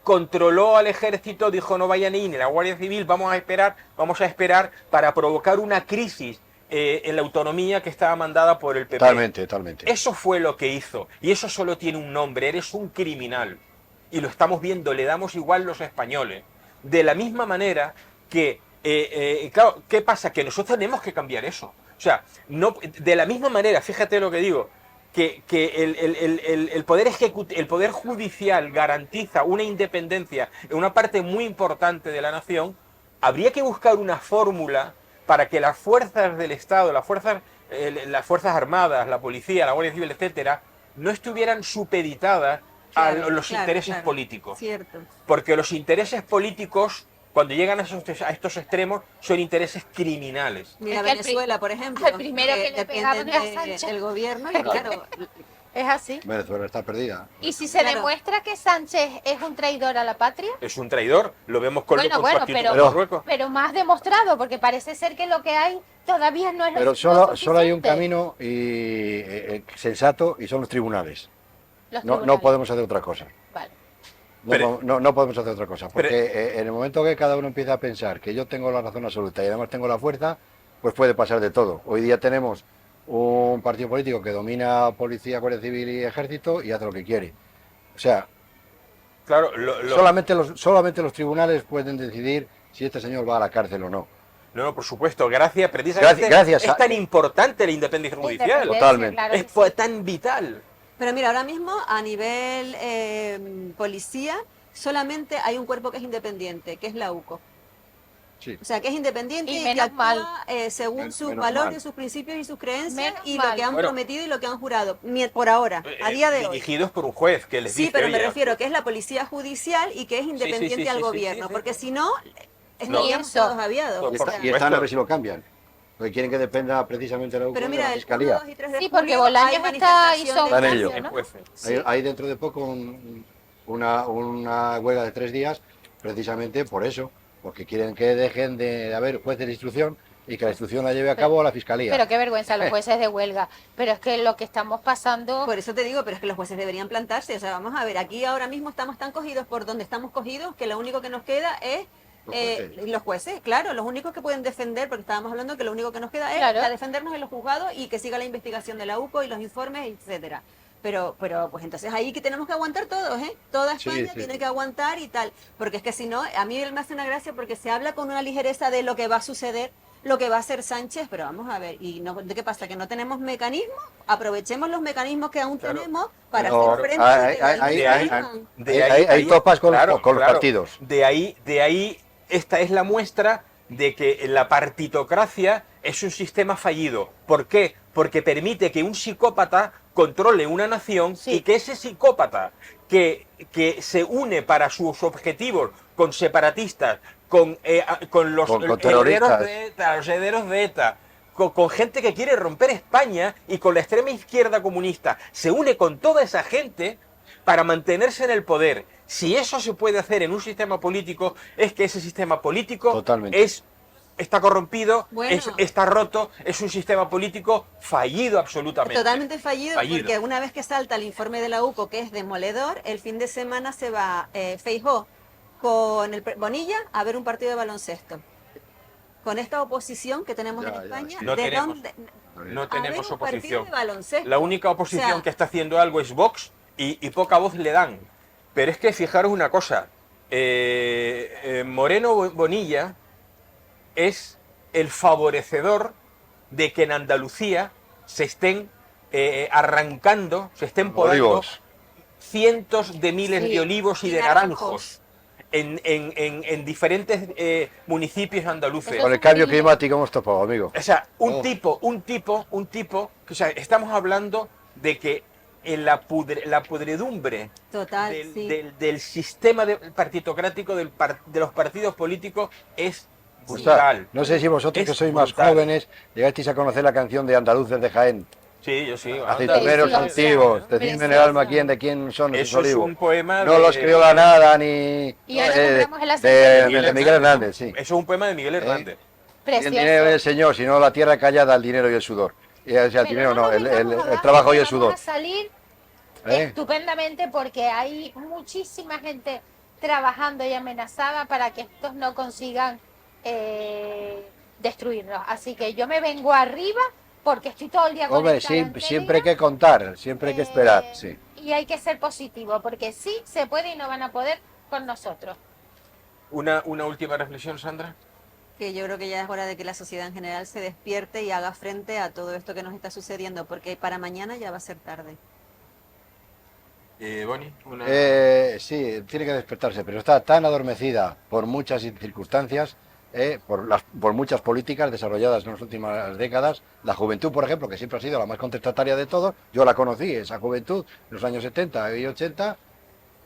controló al ejército, dijo no vayan ni la Guardia Civil, vamos a esperar para provocar una crisis en la autonomía que estaba mandada por el PP. Totalmente. Eso fue lo que hizo. Y eso solo tiene un nombre: eres un criminal. y lo estamos viendo, le damos igual los españoles. De la misma manera que, claro, ¿qué pasa? Que nosotros tenemos que cambiar eso. O sea, no, de la misma manera, fíjate lo que digo, que el poder judicial garantiza una independencia en una parte muy importante de la nación, habría que buscar una fórmula para que las fuerzas del Estado, las fuerzas armadas, la policía, la Guardia Civil, etcétera, no estuvieran supeditadas a los intereses políticos. Cierto. Porque los intereses políticos, cuando llegan a estos extremos, son intereses criminales. Mira, Es que Venezuela, por ejemplo, al primero que le depende pegaron es a Sánchez. del gobierno y claro, Es así. Venezuela está perdida. Y si se Claro. demuestra que Sánchez es un traidor a la patria, Es un traidor, lo vemos con Bueno, su bueno, actitud pero- con Marruecos. pero más demostrado, porque parece ser que lo que hay todavía no es lo Pero suficiente. solo hay un camino sensato y son los tribunales. Los No tribunales. podemos hacer otra cosa. Vale. No podemos hacer otra cosa. Porque en el momento que cada uno empieza a pensar que yo tengo la razón absoluta y además tengo la fuerza, pues puede pasar de todo. Hoy día tenemos un partido político que domina policía, guardia civil y ejército y hace lo que quiere. O sea, Claro, solamente los tribunales pueden decidir si este señor va a la cárcel o no. no, por supuesto, gracias, precisamente Gracias es a- tan importante la independencia judicial. Independencia, Totalmente. claro Es que sí. tan vital. pero mira, ahora mismo a nivel policía solamente hay un cuerpo que es independiente, que es la UCO. Sí. O sea, que es independiente Y y, menos que actúa mal. Según sus Menos valores, mal. sus principios y sus creencias Menos y mal. lo que han Bueno. prometido y lo que han jurado. Por ahora, a día de hoy. Dirigidos por un juez que les Sí, dice, pero me "Oye, refiero que es la policía judicial y que es independiente sí, al sí, gobierno, sí. porque si no, Ni estaríamos eso. todos aviados. Por Y, O sea, y supuesto. están a ver si lo cambian. Porque quieren que dependa precisamente la UCO pero de mira, la el 1, Fiscalía. 2 y 3 de Sí, julio porque Bolaños hay hizo manifestaciones. un Están ellos. cambio, ¿no? jueces". Sí. Hay dentro de poco una huelga de 3 días, precisamente por eso, porque quieren que dejen de haber jueces de instrucción y que la instrucción la lleve a cabo la Fiscalía. Pero qué vergüenza los jueces de huelga. Pero es que lo que estamos pasando... Por eso te digo, pero es que los jueces deberían plantarse. O sea, vamos a ver, aquí ahora mismo estamos tan cogidos por donde estamos cogidos que lo único que nos queda es los jueces, claro, los únicos que pueden defender, porque estábamos hablando que lo único que nos queda es Claro. defendernos en los juzgados y que siga la investigación de la UCO y los informes, etcétera. Pero pues entonces ahí que tenemos que aguantar todos, ¿eh? Toda Sí, España sí, tiene sí. que aguantar y tal. Porque es que si no, a mí me hace una gracia porque se habla con una ligereza de lo que va a suceder, lo que va a hacer Sánchez, pero vamos a ver, ¿y no, de qué pasa? ¿Que no tenemos mecanismos? Aprovechemos los mecanismos que aún Claro. tenemos para No, hacer frente hay- a hay- De ahí- hay- hay topas con los partidos. De ahí, esta es la muestra de que la partitocracia es un sistema fallido. ¿Por qué? Porque permite que un psicópata controle una nación Sí. y que ese psicópata que se une para sus objetivos con separatistas, con los Con herederos terroristas. de ETA, los herederos de ETA, con gente que quiere romper España y con la extrema izquierda comunista, se une con toda esa gente para mantenerse en el poder. Si eso se puede hacer en un sistema político, es que ese sistema político Totalmente. está corrompido, Bueno. está roto, es un sistema político fallido absolutamente. Totalmente fallido, Fallido. porque una vez que salta el informe de la UCO, que es demoledor, el fin de semana se va Feijóo con Bonilla a ver un partido de baloncesto. Con esta oposición que tenemos Ya, en ya, España, sí. No ¿de tenemos- dónde? No A tenemos ver un partido oposición. de baloncesto. La única oposición O sea, que está haciendo algo es Vox y poca voz le dan. Pero es que fijaros una cosa, Moreno Bonilla es el favorecedor de que en Andalucía se estén arrancando, se estén podando Olivos. cientos de miles Sí, de olivos y y de naranjos. naranjos en diferentes municipios andaluces. Eso Con el es cambio un climático hemos topado, amigo. O sea, Oh. un tipo, o sea, estamos hablando de que en la pudredumbre Total, sí. del sistema partitocrático de los partidos políticos es O sea, brutal. no sé si vosotros Es que sois más brutal. jóvenes llegasteis a conocer la canción de Andaluces de Jaén. Sí, yo sí. Aceituneros Preciosa, antiguos, decidme en el preciosa. alma de quién son esos Eso es olivos. un poema No de- los crió la nada ni Y ahora de, compramos el aceite de Miguel Hernández, sí. Eso es un poema de Miguel Hernández. Y el Precioso. dinero del Señor, sino la tierra callada, el dinero y el sudor. Y, o sea, el Pero dinero no, nos el vengamos abajo, trabajo y el vamos sudor. a salir ¿Eh? estupendamente porque hay muchísima gente trabajando y amenazada para que estos no consigan destruirnos. Así que yo me vengo arriba porque estoy todo el día Hombre, conectada ante siempre hay ella. que contar, siempre hay que esperar, sí. Y hay que ser positivo, porque sí se puede y no van a poder con nosotros. Una última reflexión, Sandra. Que yo creo que ya es hora de que la sociedad en general se despierte y haga frente a todo esto que nos está sucediendo, porque para mañana ya va a ser tarde. Bonnie, Sí, tiene que despertarse, pero está tan adormecida por muchas circunstancias, por muchas políticas desarrolladas en las últimas décadas. La juventud, por ejemplo, que siempre ha sido la más contestataria de todos, yo la conocí, esa juventud, en los años 70 y 80,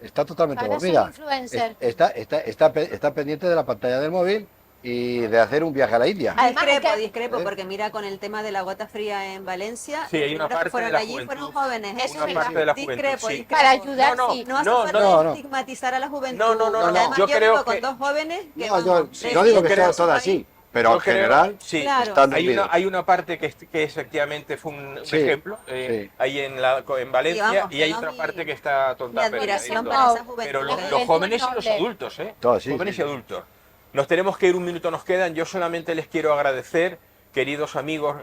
está totalmente Ahora soy dormida. influencer. Está pendiente de la pantalla del móvil y de hacer un viaje a la India. Además, Discrepo, porque mira con el tema de la gota fría en Valencia, Sí, hay una los que parte de fueron la allí juventud, fueron jóvenes. Eso Eso es una parte de la juventud, discrepo, sí. discrepo. Para ayudar, No, sí. No hace No, falta no, no. estigmatizar a la juventud. No, Además, yo creo vivo que- con dos jóvenes que No, vamos, yo no recién digo que sea llegados a todo su así, país. pero Yo en creo- general sí. Claro. están Hay dormidos. hay una parte que efectivamente fue un Sí, ejemplo, sí. ahí en Valencia, Y vamos, y hay que otra mi- parte que está Mi tonta. admiración perdiendo. para esa juventud. Pero La los juventud jóvenes y los noble. adultos, Todos, sí, jóvenes sí, y sí. adultos. Nos tenemos que ir, un minuto nos quedan. Yo solamente les quiero agradecer, queridos amigos,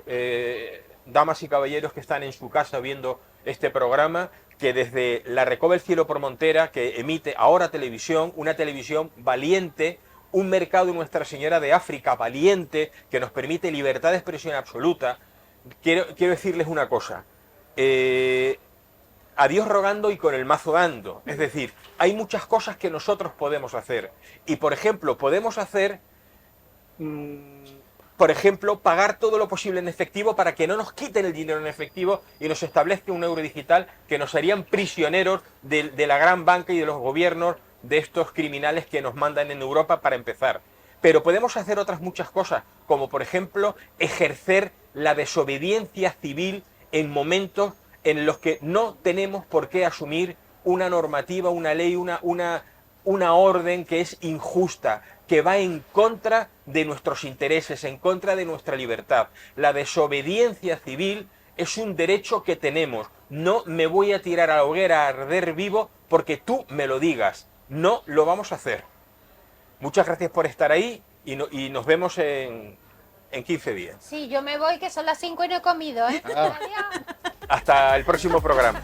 damas y caballeros que están en su casa viendo este programa, que desde la Recoba el Cielo por Montera, que emite ahora televisión, una televisión valiente, un mercado de Nuestra Señora de África valiente, que nos permite libertad de expresión absoluta. Quiero decirles una cosa. A Dios rogando y con el mazo dando. Es decir, hay muchas cosas que nosotros podemos hacer. Y, por ejemplo, podemos hacer, por ejemplo, pagar todo lo posible en efectivo para que no nos quiten el dinero en efectivo y nos establezca un euro digital, que nos harían prisioneros de la gran banca y de los gobiernos de estos criminales que nos mandan en Europa, para empezar. Pero podemos hacer otras muchas cosas, como por ejemplo ejercer la desobediencia civil en momentos en los que no tenemos por qué asumir una normativa, una ley, una orden que es injusta, que va en contra de nuestros intereses, en contra de nuestra libertad. La desobediencia civil es un derecho que tenemos. No me voy a tirar a la hoguera a arder vivo porque tú me lo digas. No lo vamos a hacer. Muchas gracias por estar ahí y nos vemos en 15 días. Sí, yo me voy, que son las 5 y no he comido, ¿eh? Ah. Adiós. Hasta el próximo programa.